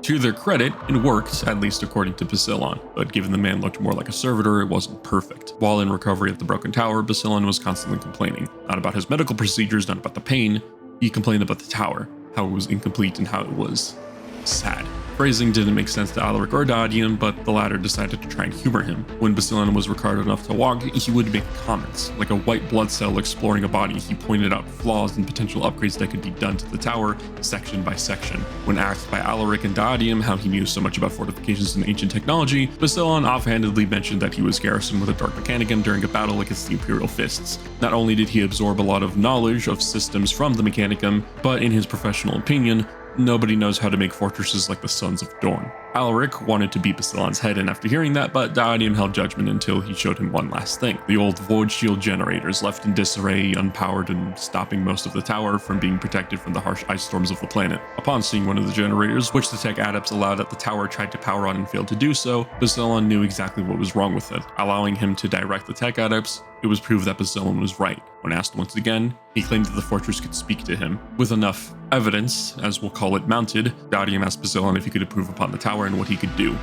To their credit, it worked, at least according to Basilon, but given the man looked more like a servitor, it wasn't perfect. While in recovery at the Broken Tower, Basilon was constantly complaining. Not about his medical procedures, not about the pain. He complained about the tower, how it was incomplete and how it was sad. Phrasing didn't make sense to Alaric or Dodium, but the latter decided to try and humor him. When Basilon was recovered enough to walk, he would make comments. Like a white blood cell exploring a body, he pointed out flaws and potential upgrades that could be done to the tower, section by section. When asked by Alaric and Dodium how he knew so much about fortifications and ancient technology, Basilon offhandedly mentioned that he was garrisoned with a Dark Mechanicum during a battle against the Imperial Fists. Not only did he absorb a lot of knowledge of systems from the Mechanicum, but in his professional opinion, nobody knows how to make fortresses like the Sons of Dorn. Alaric wanted to beat Basilon's head in after hearing that, but Dodium held judgment until he showed him one last thing. The old void shield generators left in disarray, unpowered and stopping most of the tower from being protected from the harsh ice storms of the planet. Upon seeing one of the generators, which the tech adepts allowed at the tower tried to power on and failed to do so, Basilon knew exactly what was wrong with it. Allowing him to direct the tech adepts, it was proved that Basilon was right. When asked once again, he claimed that the fortress could speak to him. With enough evidence, as we'll call it, mounted, Dodium asked Basilon if he could improve upon the tower and what he could do.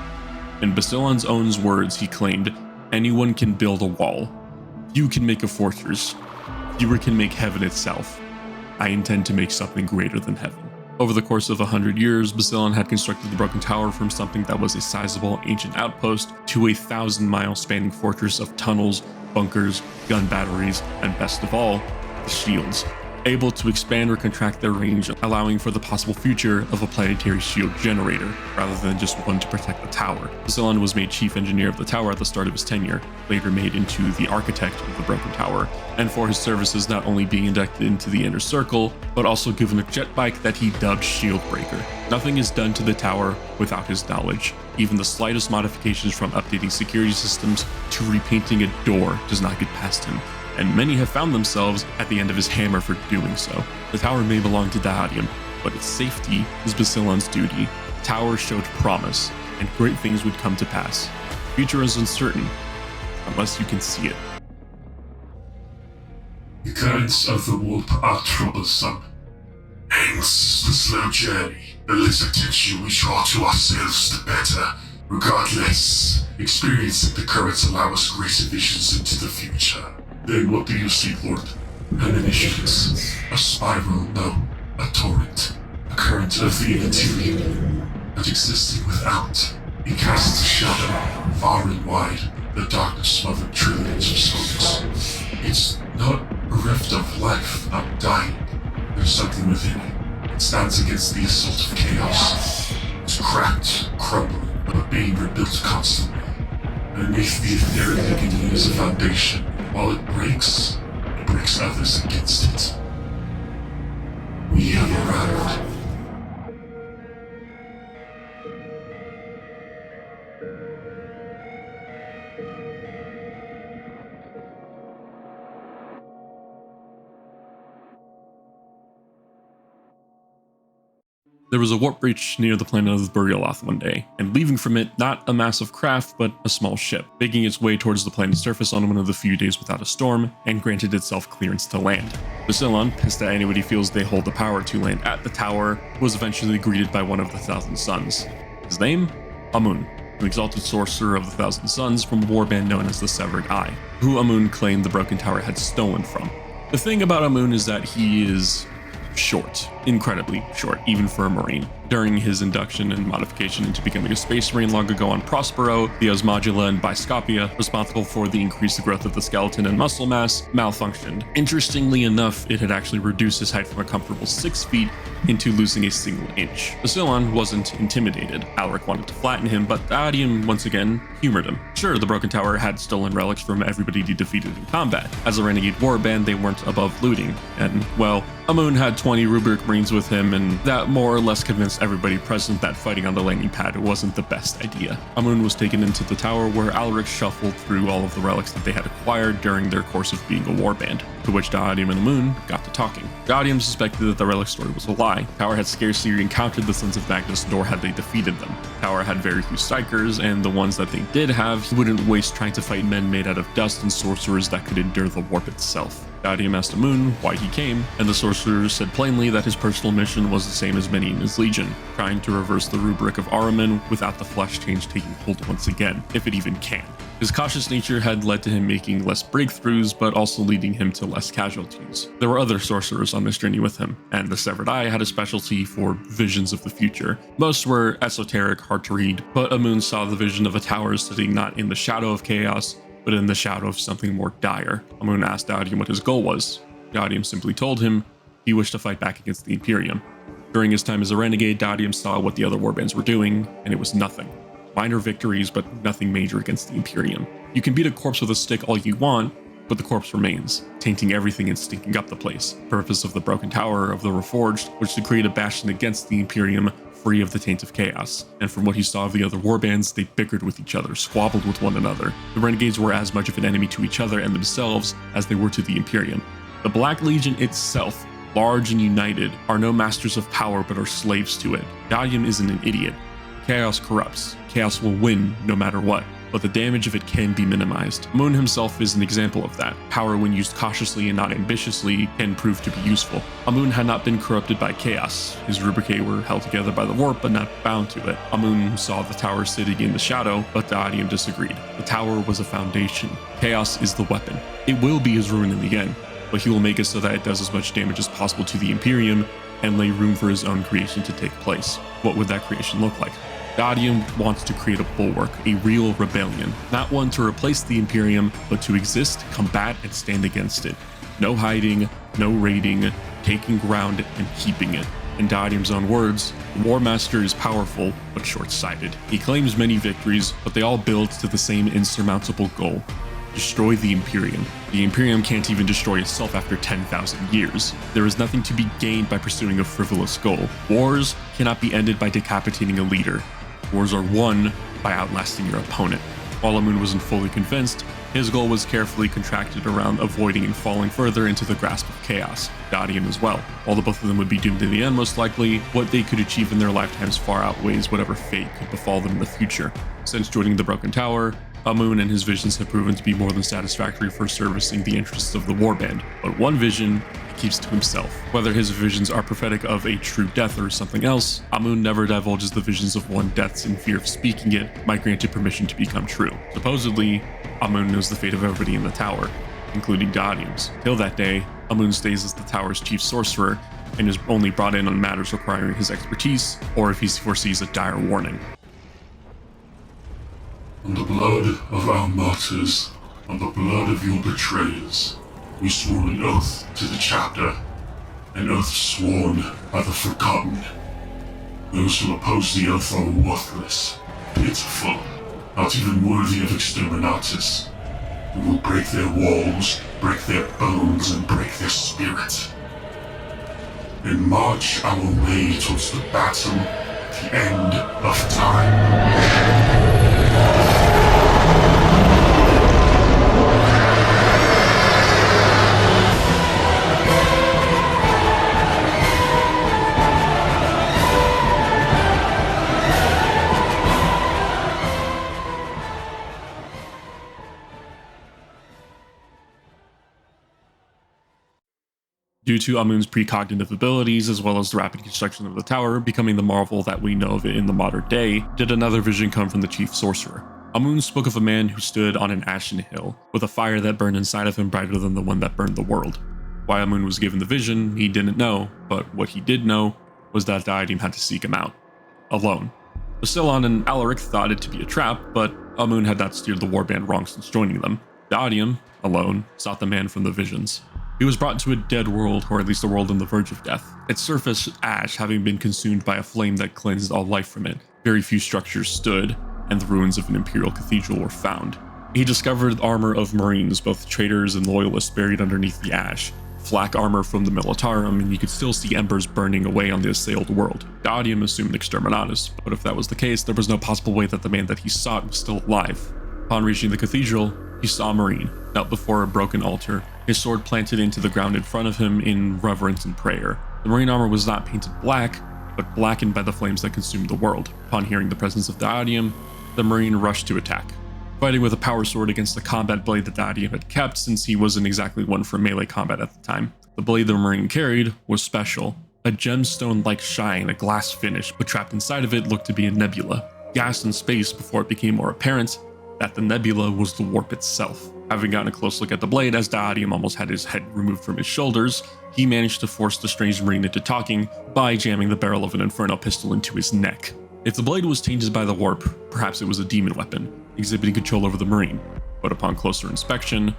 In Basilon's own words, he claimed, "Anyone can build a wall. Few can make a fortress. Fewer can make heaven itself. I intend to make something greater than heaven." Over the course of 100 years, Basilon had constructed the Broken Tower from something that was a sizable ancient outpost to a 1,000-mile spanning fortress of tunnels, bunkers, gun batteries, and best of all, the shields, able to expand or contract their range, allowing for the possible future of a planetary shield generator, rather than just one to protect the tower. Basilon was made chief engineer of the tower at the start of his tenure, later made into the architect of the Broken Tower, and for his services not only being inducted into the Inner Circle, but also given a jet bike that he dubbed Shieldbreaker. Nothing is done to the tower without his knowledge. Even the slightest modifications, from updating security systems to repainting a door, does not get past him, and many have found themselves at the end of his hammer for doing so. The tower may belong to Dodium, but its safety is Basilon's duty. The tower showed promise, and great things would come to pass. The future is uncertain, unless you can see it. The currents of the warp are troublesome. Hence the slow journey. The less attention we draw to ourselves, the better. Regardless, experiencing the currents allow us greater visions into the future. Then what do you see, Lord? Emanations. A spiral, no. A torrent. A current of the interior. But existing without. It casts a shadow, far and wide. The darkness smothered trillions of souls. It's not bereft of life, not dying. There's something within it. It stands against the assault of chaos. It's cracked, crumbling, built constantly. Underneath the etheric beginning is a foundation. While it breaks others against it. We have arrived. There was a warp breach near the planet of Burialoth one day, and leaving from it, not a massive craft, but a small ship, making its way towards the planet's surface on one of the few days without a storm, and granted itself clearance to land. Bacillon, pissed that anybody feels they hold the power to land at the tower, was eventually greeted by one of the Thousand Suns. His name? Amun, an exalted sorcerer of the Thousand Suns from a warband known as the Severed Eye, who Amun claimed the Broken Tower had stolen from. The thing about Amun is that he is short, incredibly short, even for a Marine. During his induction and modification into becoming a Space Marine long ago on Prospero, the Osmodula and Biscopia, responsible for the increased growth of the skeleton and muscle mass, malfunctioned. Interestingly enough, it had actually reduced his height from a comfortable 6 feet into losing a single inch. Bacillon wasn't intimidated. Alaric wanted to flatten him, but Odium once again humored him. Sure, the Broken Tower had stolen relics from everybody he defeated in combat. As a renegade warband, they weren't above looting, and, well, Amun had 20 Rubric Marines with him, and that more or less convinced everybody present that fighting on the landing pad wasn't the best idea. Amun was taken into the tower where Alaric shuffled through all of the relics that they had acquired during their course of being a warband, to which Daodium and Amun got to talking. Daodium suspected that the relic story was a lie. Tower had scarcely encountered the Sons of Magnus, nor had they defeated them. Tower had very few strikers, and the ones that they did have, he wouldn't waste trying to fight men made out of dust and sorcerers that could endure the warp itself. Daodium asked Amun why he came, and the sorcerer said plainly that his personal mission was the same as many in his legion, trying to reverse the rubric of Ahriman without the flesh change taking hold once again, if it even can. His cautious nature had led to him making less breakthroughs, but also leading him to less casualties. There were other sorcerers on this journey with him, and the Severed Eye had a specialty for visions of the future. Most were esoteric, hard to read, but Amun saw the vision of a tower sitting not in the shadow of chaos, but in the shadow of something more dire. Amun asked Daodium what his goal was. Daodium simply told him he wished to fight back against the Imperium. During his time as a renegade, Daodium saw what the other warbands were doing, and it was nothing. Minor victories, but nothing major against the Imperium. You can beat a corpse with a stick all you want, but the corpse remains, tainting everything and stinking up the place. Purpose of the Broken Tower of the Reforged was to create a bastion against the Imperium, free of the taint of chaos, and from what he saw of the other warbands, they bickered with each other, squabbled with one another. The renegades were as much of an enemy to each other and themselves as they were to the Imperium. The Black Legion itself, large and united, are no masters of power but are slaves to it. Daodium isn't an idiot. Chaos corrupts. Chaos will win no matter what, but the damage of it can be minimized. Amun himself is an example of that. Power, when used cautiously and not ambitiously, can prove to be useful. Amun had not been corrupted by chaos. His Rubricae were held together by the warp, but not bound to it. Amun saw the tower sitting in the shadow, but Daodium disagreed. The tower was a foundation. Chaos is the weapon. It will be his ruin in the end, but he will make it so that it does as much damage as possible to the Imperium and lay room for his own creation to take place. What would that creation look like? Daodium wants to create a bulwark, a real rebellion, not one to replace the Imperium, but to exist, combat, and stand against it. No hiding, no raiding, taking ground and keeping it. In Daodium's own words, the War Master is powerful, but short-sighted. He claims many victories, but they all build to the same insurmountable goal: destroy the Imperium. The Imperium can't even destroy itself after 10,000 years. There is nothing to be gained by pursuing a frivolous goal. Wars cannot be ended by decapitating a leader. Wars are won by outlasting your opponent. While Amun wasn't fully convinced, his goal was carefully contracted around avoiding and falling further into the grasp of chaos. Daodium as well. Although both of them would be doomed in the end most likely, what they could achieve in their lifetimes far outweighs whatever fate could befall them in the future. Since joining the Broken Tower, Amun and his visions have proven to be more than satisfactory for servicing the interests of the warband, but one vision he keeps to himself. Whether his visions are prophetic of a true death or something else, Amun never divulges the visions of one deaths in fear of speaking it might grant it permission to become true. Supposedly, Amun knows the fate of everybody in the tower, including Daodium's. Till that day, Amun stays as the tower's chief sorcerer and is only brought in on matters requiring his expertise or if he foresees a dire warning. On the blood of our martyrs, on the blood of your betrayers, we swore an oath to the chapter, an oath sworn by the forgotten. Those who oppose the oath are worthless, pitiful, not even worthy of exterminatus. We will break their walls, break their bones, and break their spirit. And march our way towards the battle at the end of time. Due to Amun's precognitive abilities, as well as the rapid construction of the tower, becoming the marvel that we know of it in the modern day, did another vision come from the chief sorcerer. Amun spoke of a man who stood on an ashen hill, with a fire that burned inside of him brighter than the one that burned the world. Why Amun was given the vision, he didn't know, but what he did know was that Diadem had to seek him out. Alone. Basilon and Alaric thought it to be a trap, but Amun had not steered the warband wrong since joining them. Diadem, alone, sought the man from the visions. He was brought to a dead world, or at least a world on the verge of death. Its surface ash having been consumed by a flame that cleansed all life from it. Very few structures stood, and the ruins of an imperial cathedral were found. He discovered armor of marines, both traitors and loyalists, buried underneath the ash. Flak armor from the Militarum, and you could still see embers burning away on the assailed world. Diadem assumed exterminatus, but if that was the case, there was no possible way that the man that he sought was still alive. Upon reaching the cathedral, he saw a marine, knelt before a broken altar, his sword planted into the ground in front of him in reverence and prayer. The marine armor was not painted black, but blackened by the flames that consumed the world. Upon hearing the presence of Diadem, the marine rushed to attack, fighting with a power sword against the combat blade that Diadem had kept, since he wasn't exactly one for melee combat at the time. The blade the marine carried was special, a gemstone-like shine, a glass finish, but trapped inside of it looked to be a nebula. Gas in space before it became more apparent that the nebula was the warp itself. Having gotten a close look at the blade, as Diadem almost had his head removed from his shoulders, he managed to force the strange marine into talking by jamming the barrel of an inferno pistol into his neck. If the blade was tainted by the warp, perhaps it was a demon weapon, exhibiting control over the marine. But upon closer inspection,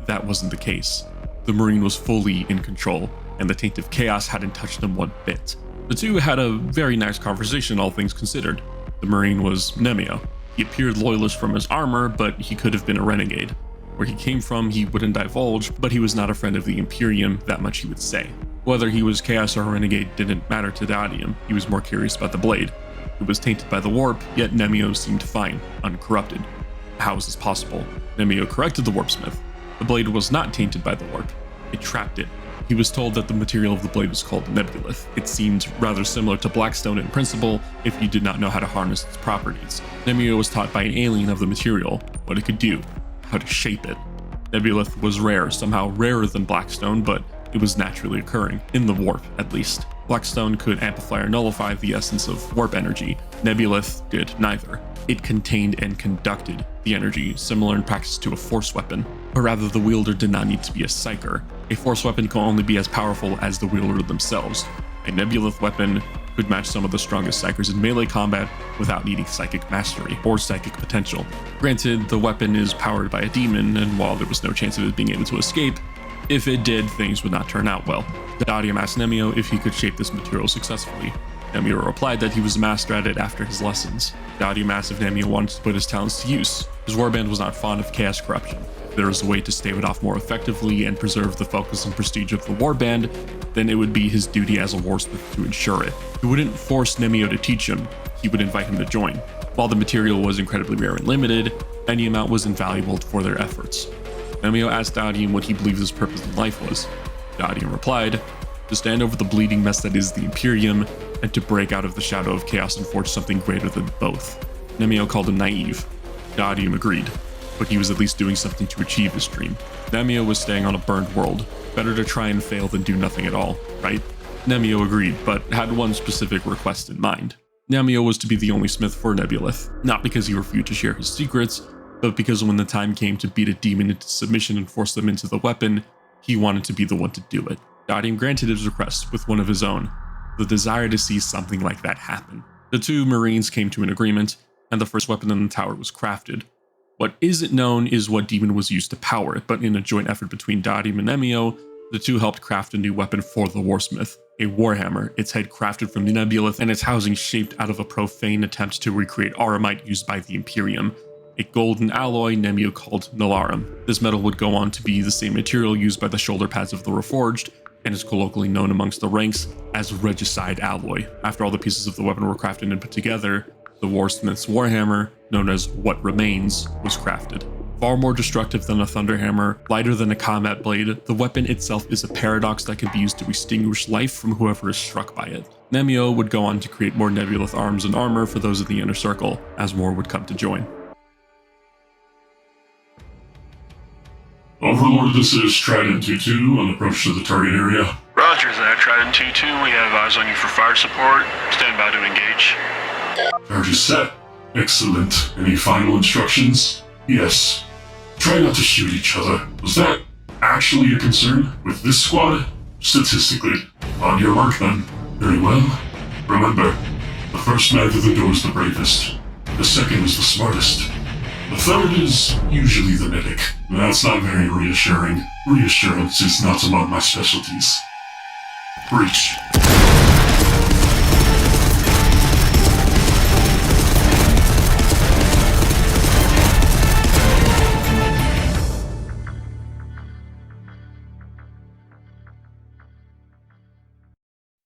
that wasn't the case. The marine was fully in control, and the taint of chaos hadn't touched him one bit. The two had a very nice conversation, all things considered. The marine was Nemeo. He appeared loyalist from his armor, but he could have been a renegade. Where he came from, he wouldn't divulge, but he was not a friend of the Imperium, that much he would say. Whether he was Chaos or a renegade didn't matter to Diadem, he was more curious about the blade. It was tainted by the warp, yet Nemeo seemed fine, uncorrupted. How is this possible? Nemeo corrected the warpsmith. The blade was not tainted by the warp. It trapped it. He was told that the material of the blade was called nebulith. It seemed rather similar to blackstone in principle if you did not know how to harness its properties. Nemeo was taught by an alien of the material what it could do, how to shape it. Nebulith was rare, somehow rarer than blackstone, but it was naturally occurring, in the warp at least. Blackstone could amplify or nullify the essence of warp energy. Nebulith did neither. It contained and conducted the energy, similar in practice to a force weapon, but rather the wielder did not need to be a psyker. A force weapon can only be as powerful as the wielder themselves. A Nebulith weapon could match some of the strongest psykers in melee combat without needing psychic mastery or psychic potential. Granted, the weapon is powered by a demon, and while there was no chance of it being able to escape, if it did, things would not turn out well. Diadem asked Nemeo if he could shape this material successfully. Nemeo replied that he was a master at it after his lessons. Diadem asked if Nemeo wanted to put his talents to use. His warband was not fond of chaos corruption. If there was a way to stave it off more effectively and preserve the focus and prestige of the warband, then it would be his duty as a warsmith to ensure it. He wouldn't force Nemeo to teach him, he would invite him to join. While the material was incredibly rare and limited, any amount was invaluable for their efforts. Nemeo asked Diadem what he believed his purpose in life was. Diadem replied, to stand over the bleeding mess that is the Imperium, and to break out of the shadow of chaos and forge something greater than both. Nemeo called him naive. Diadem agreed, but he was at least doing something to achieve his dream. Nemeo was staying on a burned world. Better to try and fail than do nothing at all, right? Nemeo agreed, but had one specific request in mind. Nemeo was to be the only smith for Nebulith, not because he refused to share his secrets, but because when the time came to beat a demon into submission and force them into the weapon, he wanted to be the one to do it. Diadem granted his request with one of his own, the desire to see something like that happen. The two Marines came to an agreement, and the first weapon in the tower was crafted. What isn't known is what demon was used to power it, but in a joint effort between Diadem and Nemeo, the two helped craft a new weapon for the Warsmith, a Warhammer, its head crafted from the Nebulith and its housing shaped out of a profane attempt to recreate Aramite used by the Imperium. a golden alloy Nemeo called Nalarum. This metal would go on to be the same material used by the shoulder pads of the Reforged, and is colloquially known amongst the ranks as regicide alloy. After all the pieces of the weapon were crafted and put together, the Warsmith's Warhammer, known as What Remains, was crafted. Far more destructive than a Thunderhammer, lighter than a combat blade, the weapon itself is a paradox that can be used to extinguish life from whoever is struck by it. Nemeo would go on to create more Nebulith arms and armor for those of the Inner Circle, as more would come to join. Overlord, this is Trident 2-2 on approach to the target area. Roger that, Trident 2-2. We have eyes on you for fire support. Stand by to engage. Charges set. Excellent. Any final instructions? Yes. Try not to shoot each other. Was that actually a concern with this squad? Statistically. On your mark then. Very well. Remember, the first man through the door is the bravest. The second is the smartest. The third is usually the medic. That's not very reassuring. Reassurance is not among my specialties. Breach.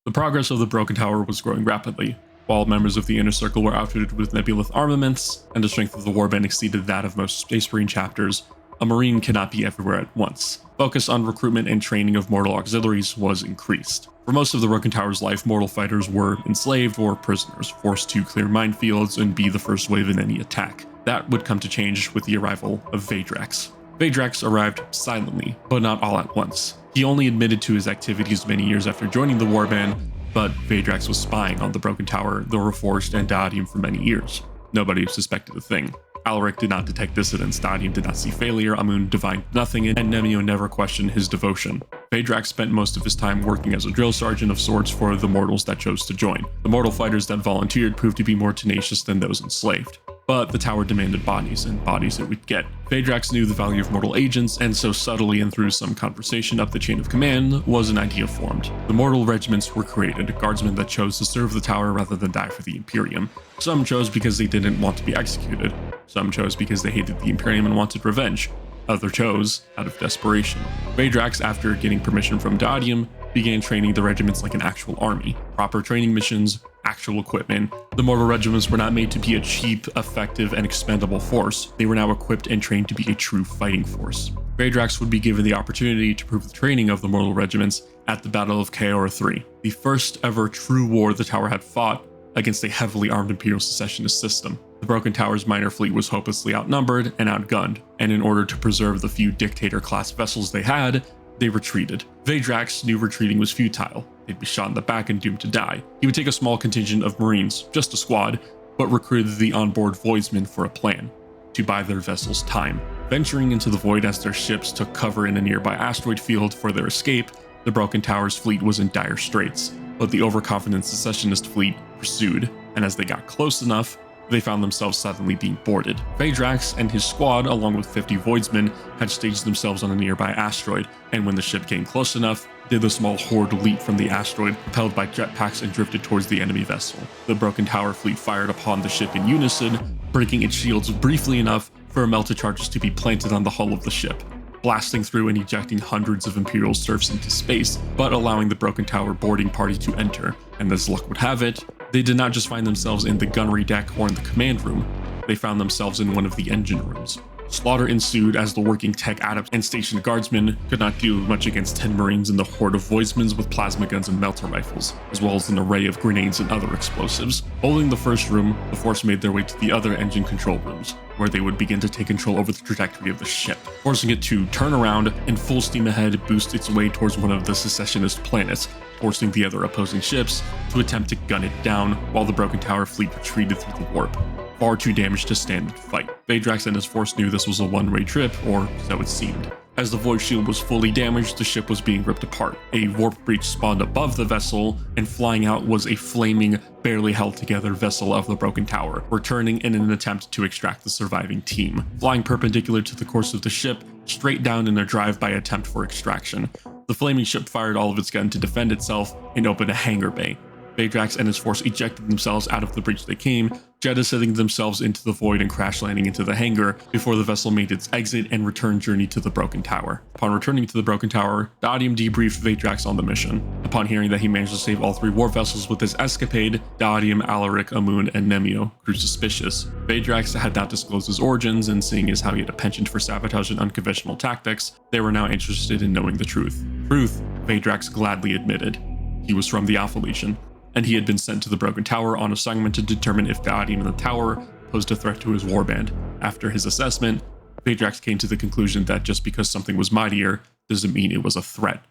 The progress of the Broken Tower was growing rapidly. While members of the Inner Circle were outfitted with Nebulith armaments, and the strength of the warband exceeded that of most Space Marine chapters, a Marine cannot be everywhere at once. Focus on recruitment and training of mortal auxiliaries was increased. For most of the Broken Tower's life, mortal fighters were enslaved or prisoners, forced to clear minefields and be the first wave in any attack. That would come to change with the arrival of Vaedrax. Vaedrax arrived silently, but not all at once. He only admitted to his activities many years after joining the warband, but Vaedrax was spying on the Broken Tower, the Reforged, and Daadium for many years. Nobody suspected a thing. Alaric did not detect dissidence, Daadium did not see failure, Amun divined nothing, and Nemeo never questioned his devotion. Vaedrax spent most of his time working as a drill sergeant of sorts for the mortals that chose to join. The mortal fighters that volunteered proved to be more tenacious than those enslaved. But the tower demanded bodies, and bodies it would get. Vaedrax knew the value of mortal agents, and so subtly and through some conversation up the chain of command was an idea formed. The mortal regiments were created, guardsmen that chose to serve the tower rather than die for the Imperium. Some chose because they didn't want to be executed. Some chose because they hated the Imperium and wanted revenge. Others chose out of desperation. Vaedrax, after getting permission from Daadium, began training the regiments like an actual army. Proper training missions, actual equipment. The mortal regiments were not made to be a cheap, effective, and expendable force. They were now equipped and trained to be a true fighting force. Vaedrax would be given the opportunity to prove the training of the mortal regiments at the Battle of Kaora III, the first ever true war the tower had fought against a heavily armed Imperial secessionist system. The Broken Tower's minor fleet was hopelessly outnumbered and outgunned, and in order to preserve the few dictator-class vessels they had, they retreated. Vaedrax knew retreating was futile. They'd be shot in the back and doomed to die. He would take a small contingent of Marines, just a squad, but recruited the onboard Voidsmen for a plan, to buy their vessels time. Venturing into the void as their ships took cover in a nearby asteroid field for their escape, the Broken Tower's fleet was in dire straits, but the overconfident secessionist fleet pursued, and as they got close enough, they found themselves suddenly being boarded. Vaedrax and his squad, along with 50 Voidsmen, had staged themselves on a nearby asteroid, and when the ship came close enough, did the small horde leap from the asteroid, propelled by jetpacks, and drifted towards the enemy vessel. The Broken Tower fleet fired upon the ship in unison, breaking its shields briefly enough for melta charges to be planted on the hull of the ship, blasting through and ejecting hundreds of Imperial serfs into space, but allowing the Broken Tower boarding party to enter. And as luck would have it, they did not just find themselves in the gunnery deck or in the command room, they found themselves in one of the engine rooms. Slaughter ensued as the working tech adepts and stationed guardsmen could not do much against 10 Marines and the horde of Voidsmen with plasma guns and melta rifles, as well as an array of grenades and other explosives. Holding the first room, the force made their way to the other engine control rooms, where they would begin to take control over the trajectory of the ship, forcing it to turn around and full steam ahead boost its way towards one of the secessionist planets, forcing the other opposing ships to attempt to gun it down while the Broken Tower fleet retreated through the warp, far too damaged to stand and fight. Vaedrax and his force knew this was a one-way trip, or so it seemed. As the void shield was fully damaged, the ship was being ripped apart. A warp breach spawned above the vessel, and flying out was a flaming, barely held together vessel of the Broken Tower, returning in an attempt to extract the surviving team. Flying perpendicular to the course of the ship, straight down in a drive-by attempt for extraction. The flaming ship fired all of its gun to defend itself and opened a hangar bay. Vadrax and his force ejected themselves out of the breach they came, jettisoning themselves into the void and crash landing into the hangar before the vessel made its exit and return journey to the Broken Tower. Upon returning to the Broken Tower, Dadium debriefed Vadrax on the mission. Upon hearing that he managed to save all 3 war vessels with his escapade, Dadium, Alaric, Amun, and Nemio grew suspicious. Vadrax had not disclosed his origins, and seeing as how he had a penchant for sabotage and unconventional tactics, they were now interested in knowing the truth. Vadrax gladly admitted. He was from the Alpha Legion, and he had been sent to the Broken Tower on assignment to determine if Dadium in the tower posed a threat to his warband. After his assessment, Vadrax came to the conclusion that just because something was mightier doesn't mean it was a threat.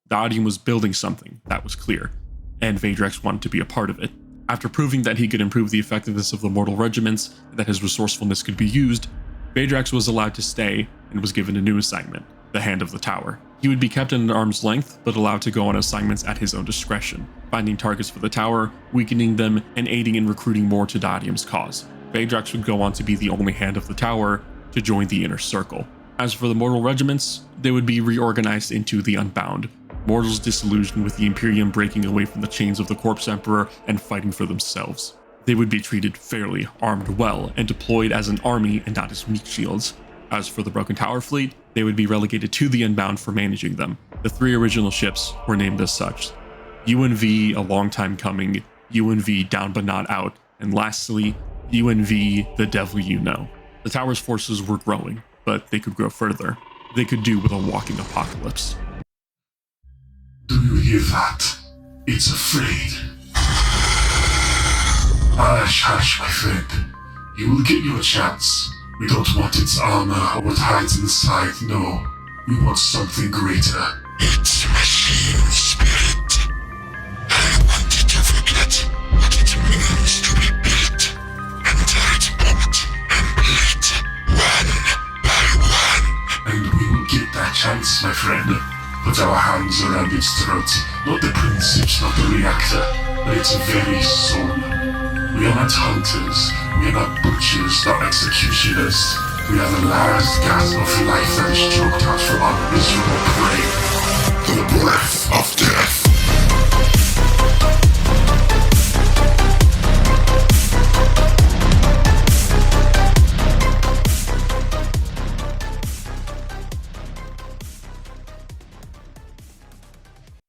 Dadium was building something, that was clear, and Vadrax wanted to be a part of it. After proving that he could improve the effectiveness of the mortal regiments and that his resourcefulness could be used, Vadrax was allowed to stay and was given a new assignment, the Hand of the Tower. He would be kept at an arm's length, but allowed to go on assignments at his own discretion, finding targets for the tower, weakening them, and aiding in recruiting more to Dadium's cause. Vadrax would go on to be the only Hand of the Tower to join the Inner Circle. As for the mortal regiments, they would be reorganized into the Unbound, mortals disillusioned with the Imperium breaking away from the chains of the Corpse Emperor and fighting for themselves. They would be treated fairly, armed well, and deployed as an army and not as meat shields. As for the Broken Tower fleet, they would be relegated to the Unbound for managing them. The 3 original ships were named as such: UNV, A Long Time Coming, UNV, Down But Not Out, and lastly, UNV, The Devil You Know. The tower's forces were growing, but they could grow further. They could do with a walking apocalypse. Do you hear that? It's afraid. Hush, hush, my friend. You will get your chance. We don't want its armor or what hides inside, no. We want something greater. It's a machine spirit. I wanted to forget what it means to be built, and tear it apart and build one by one. And we will get that chance, my friend. Put our hands around its throat. Not the principes, not the reactor, but its very soul. We are not hunters, we are not butchers, not executioners. We are the last gasp of life that is choked out from our miserable prey. The breath of death.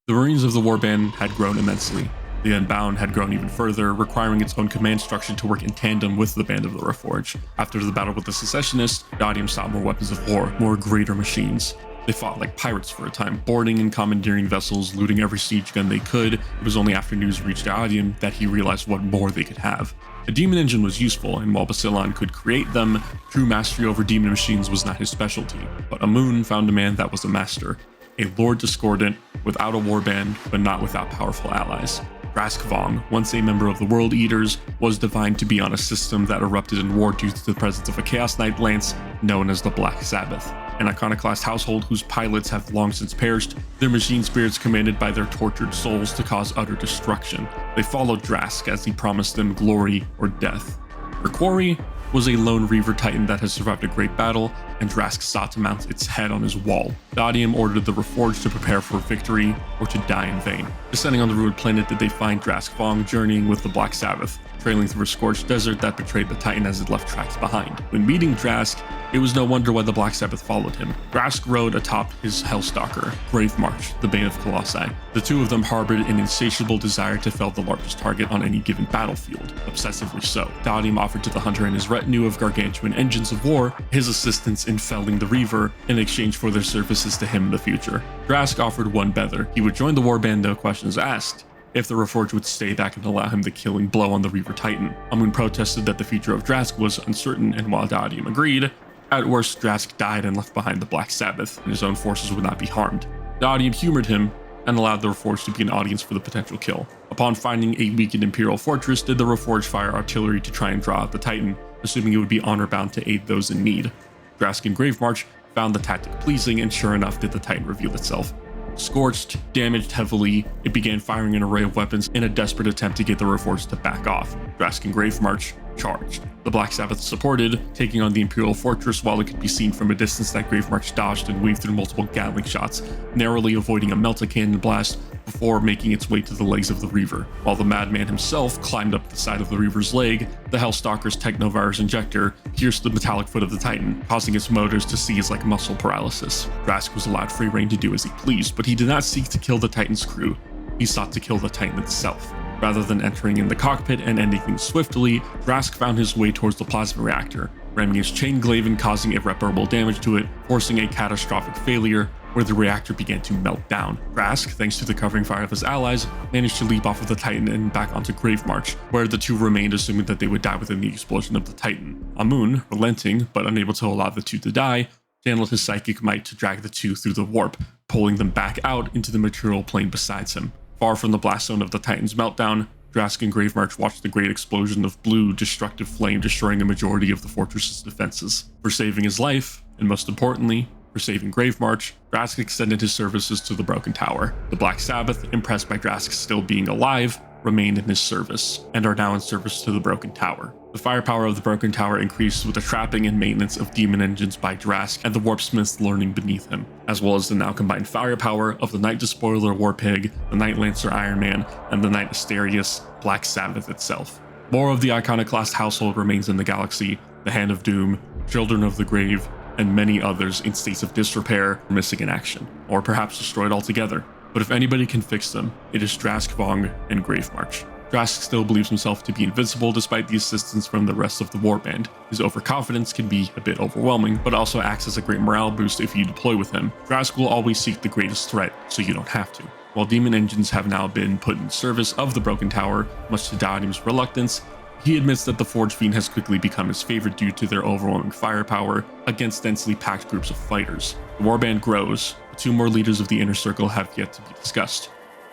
The Marines of the Warband had grown immensely. The Unbound had grown even further, requiring its own command structure to work in tandem with the Band of the Reforged. After the battle with the Secessionists, Dadium sought more weapons of war, more greater machines. They fought like pirates for a time, boarding and commandeering vessels, looting every siege gun they could. It was only after news reached Dadium that he realized what more they could have. A demon engine was useful, and while Basilan could create them, true mastery over demon machines was not his specialty. But Amun found a man that was a master, a Lord Discordant, without a warband, but not without powerful allies. Drask Vong, once a member of the World Eaters, was divined to be on a system that erupted in war due to the presence of a Chaos Knight lance known as the Black Sabbath. An iconoclast household whose pilots have long since perished, their machine spirits commanded by their tortured souls to cause utter destruction. They followed Drask as he promised them glory or death. Her quarry was a lone Reaver Titan that had survived a great battle, and Drask sought to mount its head on his wall. Dadium ordered the Reforged to prepare for victory or to die in vain. Descending on the ruined planet did they find Drask Vong journeying with the Black Sabbath, trailing through a scorched desert that betrayed the Titan as it left tracks behind. When meeting Drask, it was no wonder why the Black Sabbath followed him. Drask rode atop his Hellstalker, Grave March, the Bane of Colossi. The two of them harbored an insatiable desire to fell the largest target on any given battlefield, obsessively so. Dadium offered to the hunter and his retinue of gargantuan engines of war his assistance in felling the Reaver in exchange for their services to him in the future. Drask offered one better. He would join the warband, no questions asked, if the Reforged would stay back and allow him the killing blow on the Reaver Titan. Amun protested that the future of Drask was uncertain, and while Dadium agreed, at worst Drask died and left behind the Black Sabbath, and his own forces would not be harmed. Dadium humored him and allowed the Reforged to be an audience for the potential kill. Upon finding a weakened Imperial fortress, did the Reforged fire artillery to try and draw out the Titan, assuming it would be honor-bound to aid those in need. Drask and Grave March found the tactic pleasing, and sure enough did the Titan reveal itself. Scorched, damaged heavily, it began firing an array of weapons in a desperate attempt to get the Reforged to back off. Drask and Grave March charged. The Black Sabbath supported, taking on the Imperial fortress while it could be seen from a distance that Gravemarch dodged and weaved through multiple Gatling shots, narrowly avoiding a melta-cannon blast before making its way to the legs of the Reaver. While the Madman himself climbed up the side of the Reaver's leg, the Hellstalker's Technovirus injector pierced the metallic foot of the Titan, causing its motors to seize like muscle paralysis. Drask was allowed free reign to do as he pleased, but he did not seek to kill the Titan's crew. He sought to kill the Titan itself. Rather than entering in the cockpit and ending things swiftly, Drask found his way towards the plasma reactor, ramming his chain glaive and causing irreparable damage to it, forcing a catastrophic failure where the reactor began to melt down. Drask, thanks to the covering fire of his allies, managed to leap off of the Titan and back onto Gravemarch, where the two remained, assuming that they would die within the explosion of the Titan. Amun, relenting but unable to allow the two to die, channeled his psychic might to drag the two through the warp, pulling them back out into the material plane beside him. Far from the blast zone of the Titan's meltdown, Drask and Gravemarch watched the great explosion of blue, destructive flame destroying a majority of the fortress's defenses. For saving his life, and most importantly, for saving Gravemarch, Drask extended his services to the Broken Tower. The Black Sabbath, impressed by Drask still being alive, remained in his service, and are now in service to the Broken Tower. The firepower of the Broken Tower increased with the trapping and maintenance of demon engines by Drask and the Warpsmiths learning beneath him, as well as the now combined firepower of the Knight Despoiler Warpig, the Knight Lancer Iron Man, and the Knight Asterius Black Sabbath itself. More of the iconoclast household remains in the galaxy, the Hand of Doom, Children of the Grave, and many others in states of disrepair, missing in action, or perhaps destroyed altogether. But if anybody can fix them, it is Drask Vong and Gravemarch. Drask still believes himself to be invincible despite the assistance from the rest of the warband. His overconfidence can be a bit overwhelming, but also acts as a great morale boost if you deploy with him. Drask will always seek the greatest threat, so you don't have to. While demon engines have now been put in service of the Broken Tower, much to Dadium's reluctance, he admits that the Forge Fiend has quickly become his favorite due to their overwhelming firepower against densely packed groups of fighters. The warband grows, but two more leaders of the Inner Circle have yet to be discussed.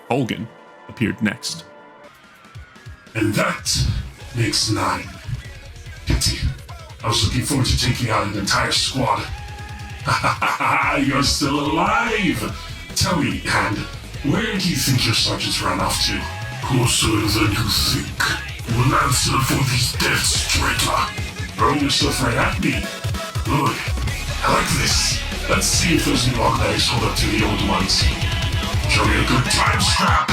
Kolgan appeared next. And that makes 9. Pity. I was looking forward to taking out an entire squad. You're still alive! Tell me, Hand, where do you think your sergeants ran off to? Closer than you think. We'll answer for these deaths, traitor. Throw yourself right at me. Good. I like this. Let's see if those new organizers hold up to the old ones. Show me a good time, Scrap.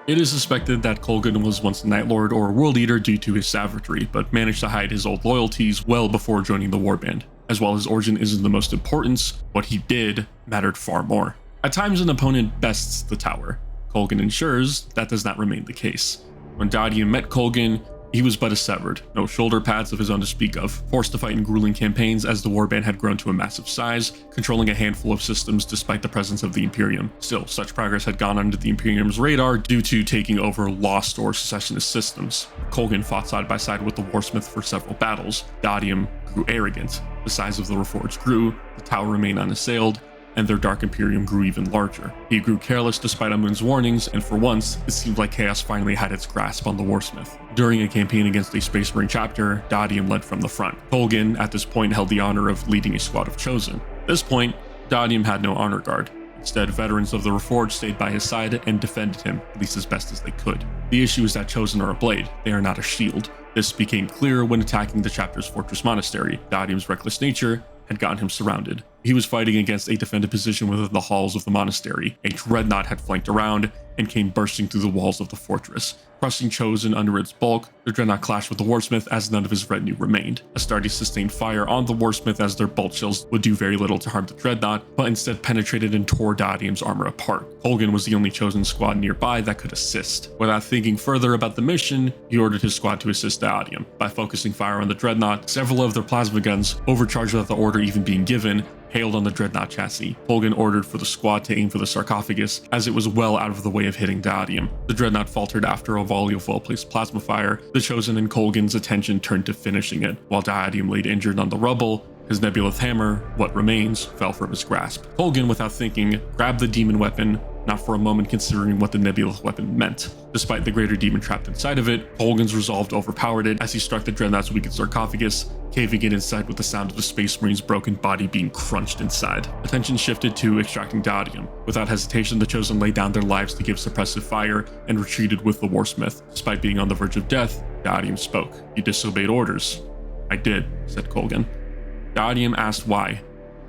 It is suspected that Kolgan was once a Night Lord or a World Eater due to his savagery, but managed to hide his old loyalties well before joining the warband. As while his origin isn't the most important, what he did mattered far more. At times an opponent bests the tower. Kolgan ensures that does not remain the case. When Dadium met Kolgan, he was but a severed, no shoulder pads of his own to speak of, forced to fight in grueling campaigns as the warband had grown to a massive size, controlling a handful of systems despite the presence of the Imperium. Still, such progress had gone under the Imperium's radar due to taking over lost or secessionist systems. Kolgan fought side by side with the Warsmith for several battles. Dadium grew arrogant. The size of the Reforged grew, the tower remained unassailed, and their Dark Imperium grew even larger. He grew careless despite Amun's warnings, and for once, it seemed like chaos finally had its grasp on the Warsmith. During a campaign against a Space Marine chapter, Dadium led from the front. Kolgan, at this point, held the honor of leading a squad of Chosen. At this point, Dadium had no honor guard. Instead, veterans of the Reforged stayed by his side and defended him, at least as best as they could. The issue is that Chosen are a blade, they are not a shield. This became clear when attacking the chapter's fortress monastery. Dadium's reckless nature had gotten him surrounded. He was fighting against a defended position within the halls of the monastery. A dreadnought had flanked around and came bursting through the walls of the fortress. Crushing Chosen under its bulk, the dreadnought clashed with the Warsmith as none of his retinue remained. Astartes sustained fire on the Warsmith as their bolt shells would do very little to harm the dreadnought, but instead penetrated and tore Dadium's armor apart. Kolgan was the only Chosen squad nearby that could assist. Without thinking further about the mission, he ordered his squad to assist Dadium. By focusing fire on the dreadnought, several of their plasma guns, overcharged without the order even being given, hailed on the dreadnought chassis. Kolgan ordered for the squad to aim for the sarcophagus, as it was well out of the way of hitting Dadium. The dreadnought faltered after a volley of well-placed plasma fire. The Chosen and Kolgan's attention turned to finishing it. While Dadium laid injured on the rubble, his nebulous hammer, what remains, fell from his grasp. Kolgan, without thinking, grabbed the demon weapon, not for a moment considering what the nebulous weapon meant. Despite the greater demon trapped inside of it, Colgan's resolve overpowered it as he struck the Dreadnought's weakened sarcophagus, caving it inside with the sound of the Space Marine's broken body being crunched inside. Attention shifted to extracting Dadium. Without hesitation, the Chosen laid down their lives to give suppressive fire and retreated with the Warsmith. Despite being on the verge of death, Dadium spoke. "You disobeyed orders." "I did," said Colgan. Dadium asked why.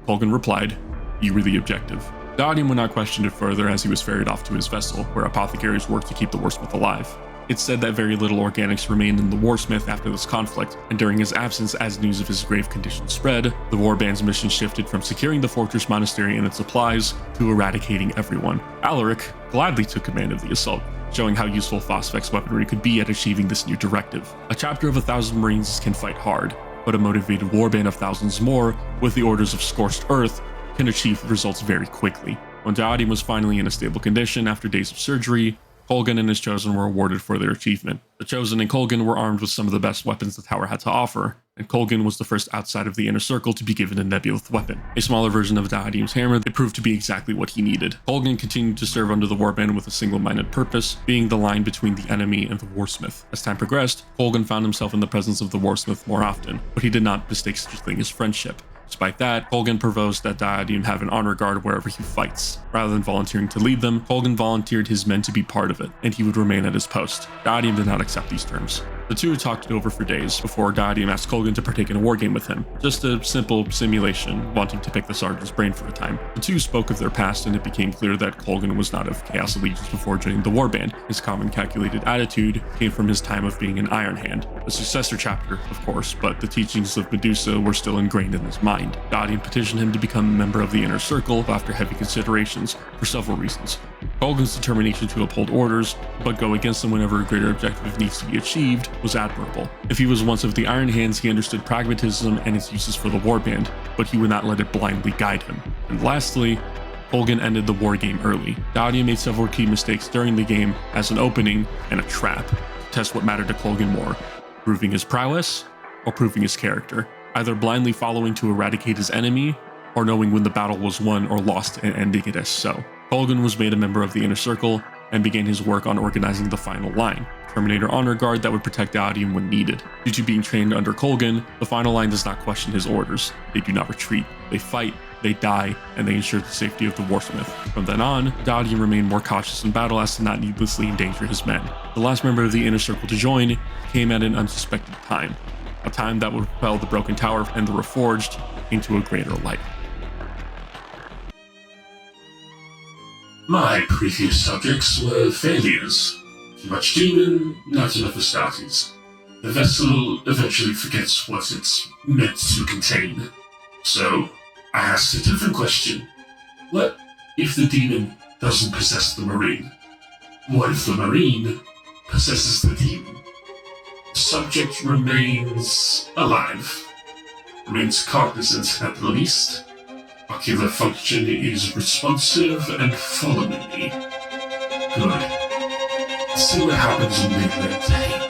Colgan replied, "You were the objective." Dadium would not question it further as he was ferried off to his vessel, where apothecaries worked to keep the Warsmith alive. It's said that very little organics remained in the Warsmith after this conflict, and during his absence, as news of his grave condition spread, the Warband's mission shifted from securing the fortress monastery and its supplies to eradicating everyone. Alaric gladly took command of the assault, showing how useful Phosphex weaponry could be at achieving this new directive. A chapter of 1,000 Marines can fight hard, but a motivated warband of thousands more, with the orders of Scorched Earth, can achieve results very quickly. When Dadium was finally in a stable condition after days of surgery, Colgan and his Chosen were awarded for their achievement. The Chosen and Colgan were armed with some of the best weapons the tower had to offer, and Colgan was the first outside of the inner circle to be given a nebulous weapon. A smaller version of Dadium's hammer that proved to be exactly what he needed. Colgan continued to serve under the Warband with a single-minded purpose, being the line between the enemy and the Warsmith. As time progressed, Colgan found himself in the presence of the Warsmith more often, but he did not mistake such a thing as friendship. Despite that, Colgan proposed that Dadium have an honor guard wherever he fights. Rather than volunteering to lead them, Colgan volunteered his men to be part of it, and he would remain at his post. Dadium did not accept these terms. The two talked it over for days before Dadium asked Colgan to partake in a wargame with him. Just a simple simulation, wanting to pick the sergeant's brain for a time. The two spoke of their past, and it became clear that Colgan was not of Chaos Allegiance before joining the Warband. His calm and calculated attitude came from his time of being an Iron Hand. A successor chapter, of course, but the teachings of Medusa were still ingrained in his mind. Dadium petitioned him to become a member of the Inner Circle after heavy considerations, for several reasons. Colgan's determination to uphold orders, but go against them whenever a greater objective needs to be achieved, was admirable. If he was once of the Iron Hands, he understood pragmatism and its uses for the Warband, but he would not let it blindly guide him. And lastly, Colgan ended the wargame early. Dadium made several key mistakes during the game as an opening and a trap to test what mattered to Colgan more, proving his prowess or proving his character, either blindly following to eradicate his enemy or knowing when the battle was won or lost and ending it as so. Colgan was made a member of the Inner Circle and began his work on organizing the final line, Terminator Honor Guard that would protect Dadium when needed. Due to being trained under Colgan, the final line does not question his orders. They do not retreat. They fight, they die, and they ensure the safety of the Warsmith. From then on, Dadium remained more cautious in battle as to not needlessly endanger his men. The last member of the Inner Circle to join came at an unsuspected time, a time that would propel the Broken Tower and the Reforged into a greater light. My previous subjects were failures. Too much demon, not enough Astartes. The vessel eventually forgets what it's meant to contain. So, I asked a different question. What if the demon doesn't possess the Marine? What if the Marine possesses the demon? The subject remains alive. Remains cognizant at the least. Ocular function is responsive and following me. Good. Let's see what happens when they learn to hate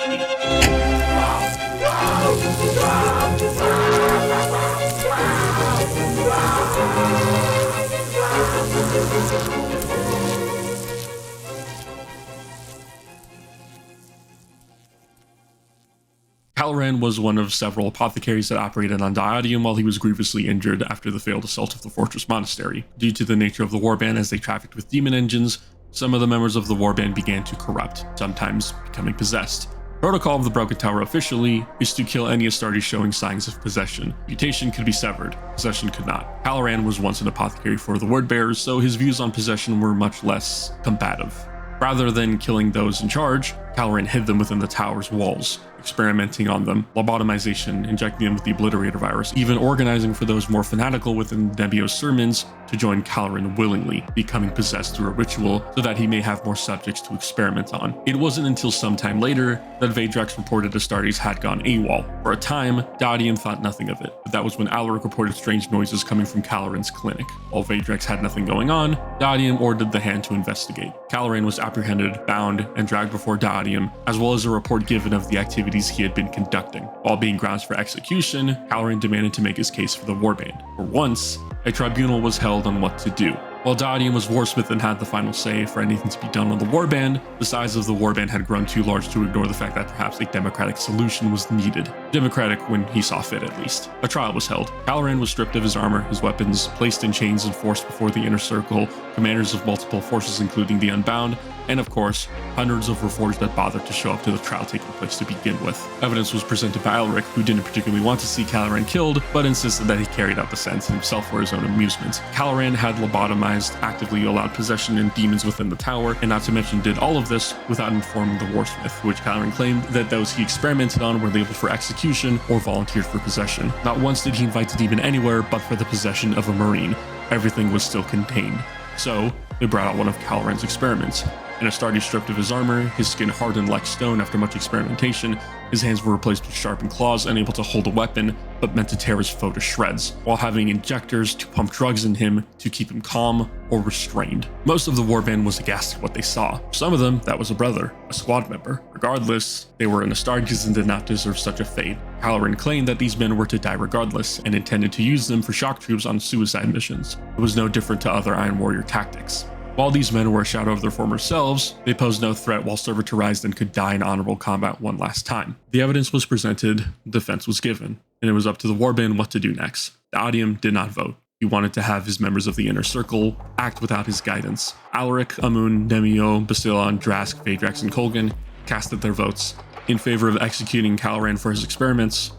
Halloran was one of several apothecaries that operated on Dadium while he was grievously injured after the failed assault of the Fortress Monastery. Due to the nature of the Warband as they trafficked with demon engines, some of the members of the Warband began to corrupt, sometimes becoming possessed. Protocol of the Broken Tower officially is to kill any Astartes showing signs of possession. Mutation could be severed, possession could not. Halloran was once an apothecary for the Wordbearers, so his views on possession were much less combative. Rather than killing those in charge, Halloran hid them within the tower's walls, experimenting on them, lobotomization, injecting them with the Obliterator virus, even organizing for those more fanatical within Nebio's sermons to join Halloran willingly, becoming possessed through a ritual so that he may have more subjects to experiment on. It wasn't until some time later that Vadrax reported Astartes had gone AWOL. For a time, Dadium thought nothing of it, but that was when Alaric reported strange noises coming from Halloran's clinic. While Vadrax had nothing going on, Dadium ordered the Hand to investigate. Halloran was apprehended, bound, and dragged before Dadium, as well as a report given of the activities he had been conducting. While being grounds for execution, Halloran demanded to make his case for the Warband. For once, a tribunal was held on what to do. While Dodium was warsmith and had the final say for anything to be done on the warband, the size of the warband had grown too large to ignore the fact that perhaps a democratic solution was needed. Democratic when he saw fit, at least. A trial was held. Calaran was stripped of his armor, his weapons, placed in chains and forced before the inner circle, commanders of multiple forces including the Unbound, and of course, hundreds of Reforged that bothered to show up to the trial taking place to begin with. Evidence was presented by Alaric, who didn't particularly want to see Calaran killed, but insisted that he carried out the sentence himself for his own amusement. Calaran had lobotomized, actively allowed possession and demons within the tower, and not to mention did all of this without informing the Warsmith, which Calaran claimed that those he experimented on were labeled for execution or volunteered for possession. Not once did he invite the demon anywhere but for the possession of a Marine. Everything was still contained. So, they brought out one of Calaran's experiments. In Astartes stripped of his armor, his skin hardened like stone after much experimentation, his hands were replaced with sharpened claws unable to hold a weapon, but meant to tear his foe to shreds, while having injectors to pump drugs in him to keep him calm or restrained. Most of the warband was aghast at what they saw. For some of them, that was a brother, a squad member. Regardless, they were in Astartes and did not deserve such a fate. Calaran claimed that these men were to die regardless, and intended to use them for shock troops on suicide missions. It was no different to other Iron Warrior tactics. While these men were a shadow of their former selves, they posed no threat while servitorized and could die in honorable combat one last time. The evidence was presented, defense was given, and it was up to the warband what to do next. Dodium did not vote. He wanted to have his members of the inner circle act without his guidance. Alaric, Amun, Nemio, Basilon, Drask, Vadrax, and Kolgan casted their votes in favor of executing Calaran for his experiments.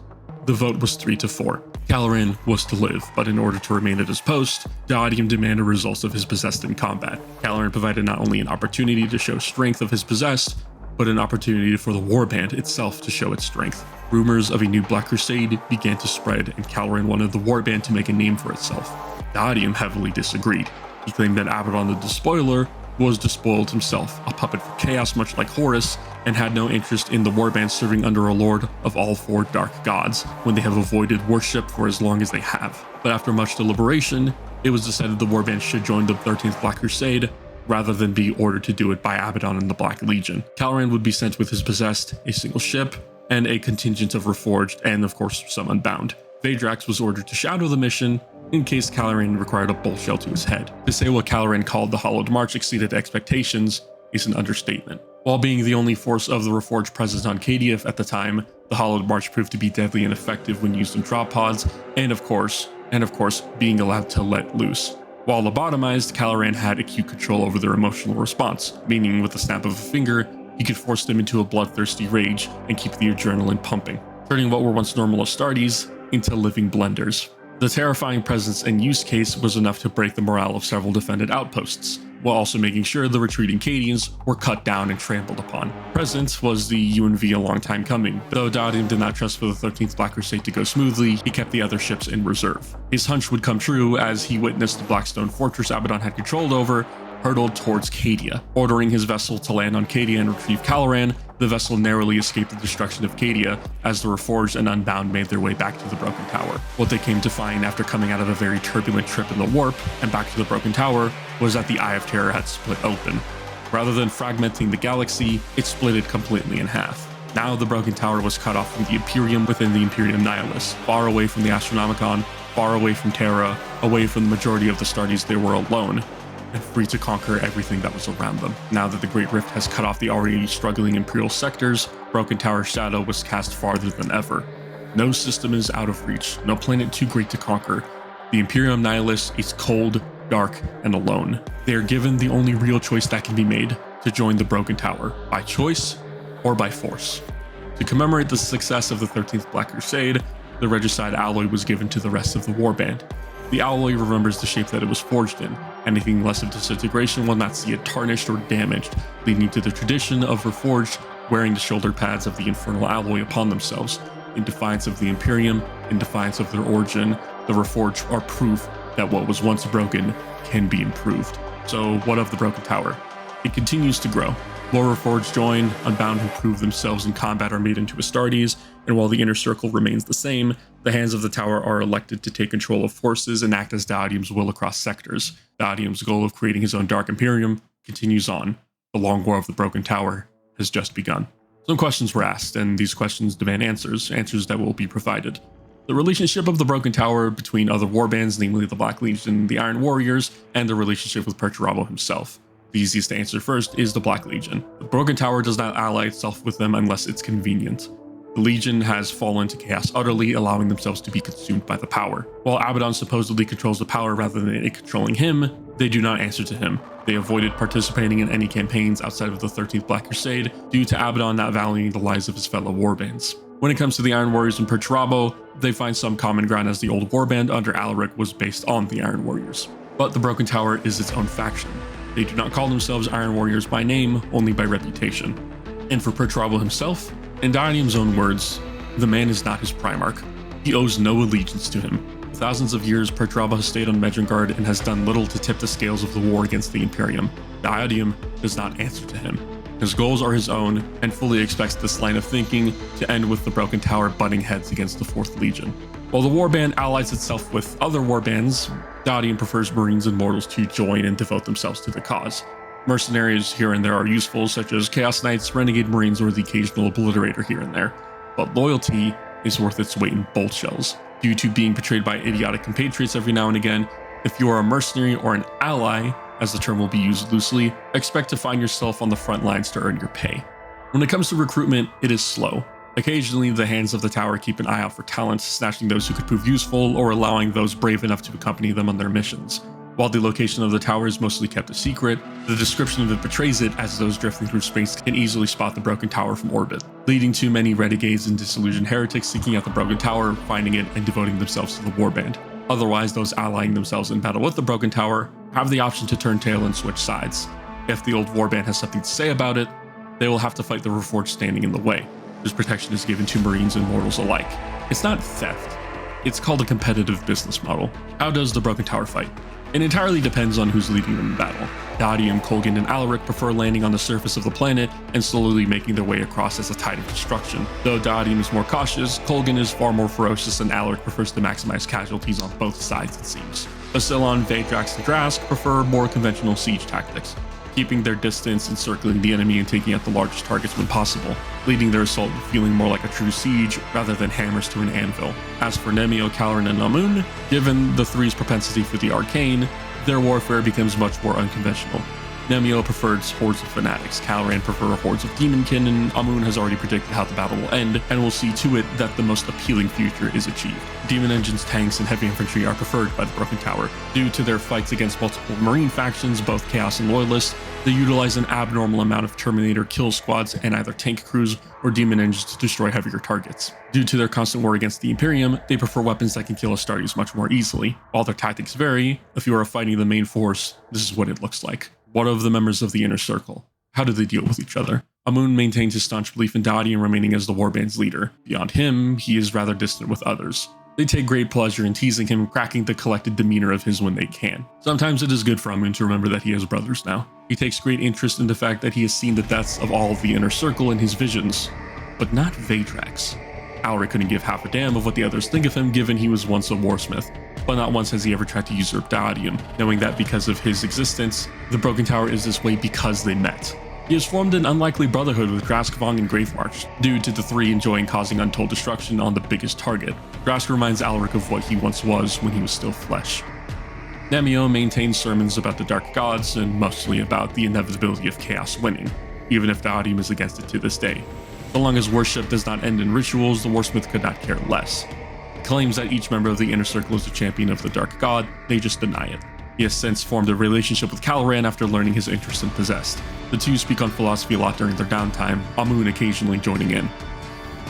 The vote was 3-4. Calaran was to live, but in order to remain at his post, Dodium demanded results of his possessed in combat. Calaran provided not only an opportunity to show strength of his possessed, but an opportunity for the warband itself to show its strength. Rumors of a new Black Crusade began to spread, and Calaran wanted the warband to make a name for itself. Dodium heavily disagreed. He claimed that Abaddon the Despoiler was despoiled himself, a puppet for chaos much like Horus, and had no interest in the warband serving under a lord of all four dark gods, when they have avoided worship for as long as they have. But after much deliberation, it was decided the warband should join the 13th Black Crusade, rather than be ordered to do it by Abaddon and the Black Legion. Calaran would be sent with his possessed, a single ship, and a contingent of Reforged, and of course some Unbound. Vadrax was ordered to shadow the mission, in case Calaran required a bull shell to his head. To say what Calaran called the Hollowed March exceeded expectations is an understatement. While being the only force of the Reforged present on Cadia at the time, the Hollowed March proved to be deadly and effective when used in drop pods, and of course, being allowed to let loose. While lobotomized, Calaran had acute control over their emotional response, meaning with the snap of a finger, he could force them into a bloodthirsty rage and keep the adrenaline pumping, turning what were once normal Astartes into living blenders. The terrifying presence and use case was enough to break the morale of several defended outposts, while also making sure the retreating Cadians were cut down and trampled upon. Present was the UNV a long time coming. Though Dodium did not trust for the 13th Black Crusade to go smoothly, he kept the other ships in reserve. His hunch would come true as he witnessed the Blackstone fortress Abaddon had controlled over hurtled towards Cadia. Ordering his vessel to land on Cadia and retrieve Calaran, the vessel narrowly escaped the destruction of Cadia as the Reforged and Unbound made their way back to the Broken Tower. What they came to find after coming out of a very turbulent trip in the warp and back to the Broken Tower was that the Eye of Terror had split open. Rather than fragmenting the galaxy, it split it completely in half. Now the Broken Tower was cut off from the Imperium within the Imperium Nihilus, far away from the Astronomicon, far away from Terra, away from the majority of the Astartes. They were alone, and free to conquer everything that was around them. Now that the Great Rift has cut off the already struggling Imperial sectors, Broken Tower's shadow was cast farther than ever. No system is out of reach, no planet too great to conquer. The Imperium Nihilus is cold, dark, and alone. They are given the only real choice that can be made, to join the Broken Tower, by choice or by force. To commemorate the success of the 13th Black Crusade, the Regicide alloy was given to the rest of the warband. The alloy remembers the shape that it was forged in. Anything less of disintegration will not see it tarnished or damaged, leading to the tradition of Reforged wearing the shoulder pads of the infernal alloy upon themselves. In defiance of the Imperium, in defiance of their origin, the Reforged are proof that what was once broken can be improved. So what of the Broken Tower? It continues to grow. More Reforged join, Unbound who prove themselves in combat are made into Astartes, and while the inner circle remains the same, the hands of the tower are elected to take control of forces and act as Dodium's will across sectors. Dodium's goal of creating his own Dark Imperium continues on. The long war of the Broken Tower has just begun. Some questions were asked, and these questions demand answers that will be provided. The relationship of the Broken Tower between other warbands, namely the Black Legion, the Iron Warriors, and the relationship with Perturabo himself. The easiest to answer first is the Black Legion. The Broken Tower does not ally itself with them unless it's convenient. The Legion has fallen to chaos utterly, allowing themselves to be consumed by the power. While Abaddon supposedly controls the power rather than it controlling him, they do not answer to him. They avoided participating in any campaigns outside of the 13th Black Crusade due to Abaddon not valuing the lives of his fellow warbands. When it comes to the Iron Warriors and Perturabo, they find some common ground as the old warband under Alaric was based on the Iron Warriors. But the Broken Tower is its own faction. They do not call themselves Iron Warriors by name, only by reputation. And for Perturabo himself, in Diadem's own words, the man is not his Primarch. He owes no allegiance to him. For thousands of years, Perturabo has stayed on Medjugorje and has done little to tip the scales of the war against the Imperium. Diadem does not answer to him. His goals are his own, and fully expects this line of thinking to end with the Broken Tower butting heads against the 4th Legion. While the warband allies itself with other warbands, Diadem prefers Marines and Mortals to join and devote themselves to the cause. Mercenaries here and there are useful, such as Chaos Knights, Renegade Marines, or the occasional Obliterator here and there, but loyalty is worth its weight in bolt shells. Due to being betrayed by idiotic compatriots every now and again, if you are a mercenary or an ally, as the term will be used loosely, expect to find yourself on the front lines to earn your pay. When it comes to recruitment, it is slow. Occasionally, the hands of the tower keep an eye out for talent, snatching those who could prove useful or allowing those brave enough to accompany them on their missions. While the location of the tower is mostly kept a secret, the description of it betrays it, as those drifting through space can easily spot the Broken Tower from orbit, leading to many renegades and disillusioned heretics seeking out the Broken Tower, finding it, and devoting themselves to the warband. Otherwise, those allying themselves in battle with the Broken Tower have the option to turn tail and switch sides. If the old warband has something to say about it, they will have to fight the Reforged standing in the way. This protection is given to Marines and Mortals alike. It's not theft. It's called a competitive business model. How does the Broken Tower fight? It entirely depends on who's leading them in battle. Diadem, Kolgan, and Alaric prefer landing on the surface of the planet and slowly making their way across as a tide of destruction. Though Diadem is more cautious, Kolgan is far more ferocious, and Alaric prefers to maximize casualties on both sides, it seems. Basilion, Vaedrax, and Drask prefer more conventional siege tactics, keeping their distance, encircling the enemy, and taking out the largest targets when possible, leading their assault feeling more like a true siege rather than hammers to an anvil. As for Nemeo, Caloran, and Amun, given the three's propensity for the arcane, their warfare becomes much more unconventional. Nemeo prefers hordes of fanatics, Caloran prefer hordes of demonkin, and Amun has already predicted how the battle will end and will see to it that the most appealing future is achieved. Demon engines, tanks, and heavy infantry are preferred by the Broken Tower. Due to their fights against multiple Marine factions, both Chaos and Loyalists, they utilize an abnormal amount of Terminator kill squads and either tank crews or demon engines to destroy heavier targets. Due to their constant war against the Imperium, they prefer weapons that can kill Astartes much more easily. While their tactics vary, if you are fighting the main force, this is what it looks like. What of the members of the Inner Circle? How do they deal with each other? Amun maintains his staunch belief in Diadem remaining as the warband's leader. Beyond him, he is rather distant with others. They take great pleasure in teasing him, cracking the collected demeanor of his when they can. Sometimes it is good for Amun to remember that he has brothers now. He takes great interest in the fact that he has seen the deaths of all of the Inner Circle in his visions, but not Vaedrax. Alaric couldn't give half a damn of what the others think of him, given he was once a warsmith, but not once has he ever tried to usurp Diadem, knowing that because of his existence, the Broken Tower is this way because they met. He has formed an unlikely brotherhood with Draskvong and Gravemarch, due to the three enjoying causing untold destruction on the biggest target. Drask reminds Alaric of what he once was when he was still flesh. Nemeo maintains sermons about the Dark Gods and mostly about the inevitability of chaos winning, even if Diadem is against it to this day. So long as worship does not end in rituals, the Warsmith could not care less. He claims that each member of the Inner Circle is a champion of the Dark God, they just deny it. He has since formed a relationship with Caloran after learning his interest in Possessed. The two speak on philosophy a lot during their downtime, Amun occasionally joining in.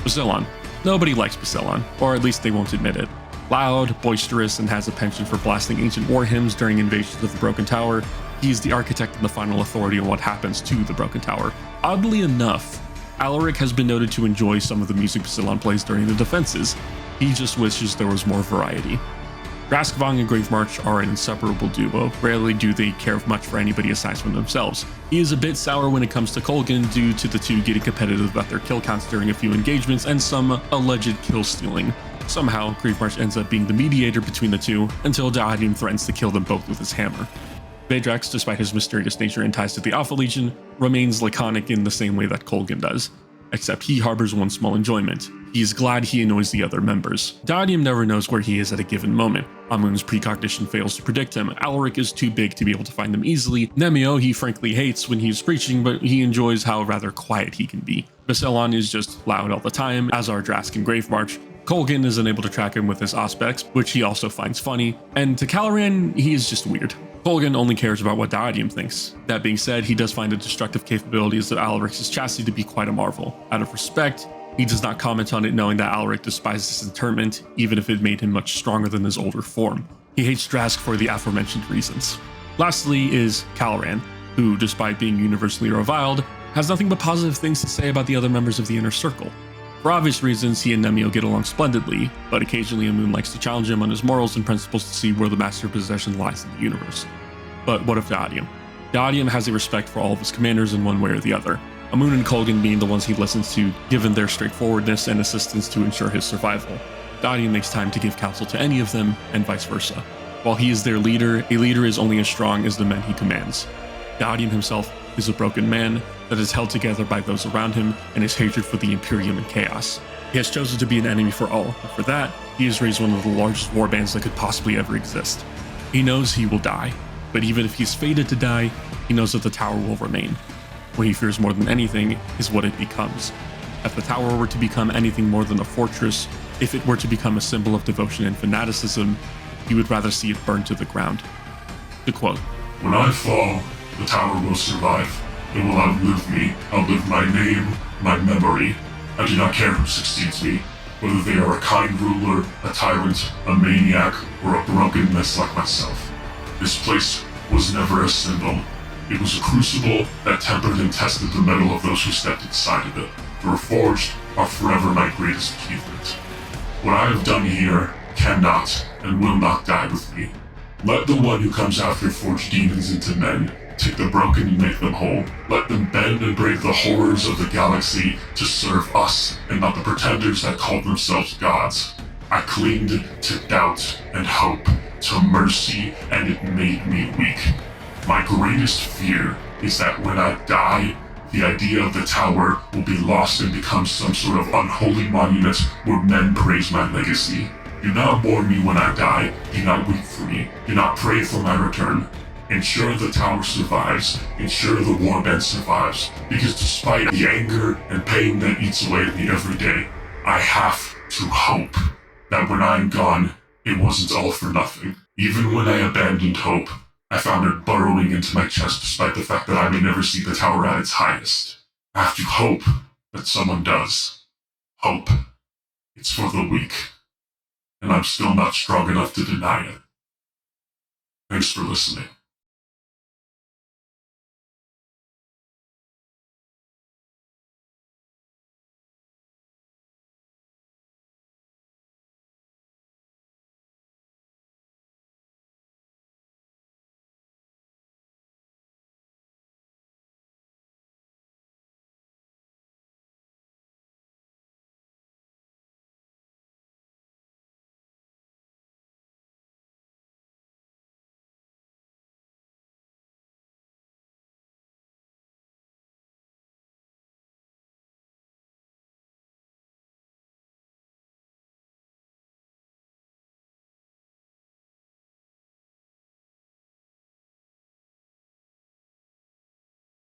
Basilion. Nobody likes Basilion, or at least they won't admit it. Loud, boisterous, and has a penchant for blasting ancient war hymns during invasions of the Broken Tower, he is the architect and the final authority on what happens to the Broken Tower. Oddly enough, Alaric has been noted to enjoy some of the music Basilion plays during the defenses. He just wishes there was more variety. Draskvong and Gravemarch are an inseparable duo. Rarely do they care much for anybody aside from themselves. He is a bit sour when it comes to Kolgan due to the two getting competitive about their kill counts during a few engagements and some alleged kill stealing. Somehow, Gravemarch ends up being the mediator between the two until Diadem threatens to kill them both with his hammer. Vaedrax, despite his mysterious nature and ties to the Alpha Legion, remains laconic in the same way that Kolgan does. except he harbors one small enjoyment. He is glad he annoys the other members. Diadium never knows where he is at a given moment. Amun's precognition fails to predict him. Alaric is too big to be able to find him easily. Nemeo he frankly hates when he is preaching, but he enjoys how rather quiet he can be. Baselon is just loud all the time, as are Drask and Gravemarch. Colgan is unable to track him with his aspects, which he also finds funny, and to Caloran, he is just weird. Colgan only cares about what Diadium thinks. That being said, he does find the destructive capabilities of Alaric's chassis to be quite a marvel. Out of respect, he does not comment on it, knowing that Alaric despises his interment, even if it made him much stronger than his older form. He hates Drask for the aforementioned reasons. Lastly is Caloran, who, despite being universally reviled, has nothing but positive things to say about the other members of the Inner Circle. For obvious reasons, he and Nemeo get along splendidly, but occasionally Amun likes to challenge him on his morals and principles to see where the master possession lies in the universe. But what of Diadium? Diadium has a respect for all of his commanders in one way or the other, Amun and Colgan being the ones he listens to, given their straightforwardness and assistance to ensure his survival. Diadium makes time to give counsel to any of them, and vice versa. While he is their leader, a leader is only as strong as the men he commands. Diadium himself is a broken man that is held together by those around him and his hatred for the Imperium and Chaos. He has chosen to be an enemy for all, and for that, he has raised one of the largest warbands that could possibly ever exist. He knows he will die, but even if he's fated to die, he knows that the tower will remain. What he fears more than anything is what it becomes. If the tower were to become anything more than a fortress, if it were to become a symbol of devotion and fanaticism, he would rather see it burned to the ground. To quote, "When I fall, the tower will survive. It will outlive me, outlive my name, my memory. I do not care who succeeds me, whether they are a kind ruler, a tyrant, a maniac, or a broken mess like myself. This place was never a symbol. It was a crucible that tempered and tested the metal of those who stepped inside of it. The Reforged are forever my greatest achievement. What I have done here cannot and will not die with me. Let the one who comes after forge demons into men, take the broken and make them whole. Let them bend and break the horrors of the galaxy to serve us and not the pretenders that call themselves gods. I clinged to doubt and hope, to mercy, and it made me weak. My greatest fear is that when I die, the idea of the tower will be lost and become some sort of unholy monument where men praise my legacy. Do not mourn me when I die. Do not weep for me. Do not pray for my return. Ensure the tower survives. Ensure the warband survives. Because despite the anger and pain that eats away at me every day, I have to hope that when I'm gone, it wasn't all for nothing. Even when I abandoned hope, I found it burrowing into my chest despite the fact that I may never see the tower at its highest. I have to hope that someone does. Hope. It's for the weak. And I'm still not strong enough to deny it. Thanks for listening.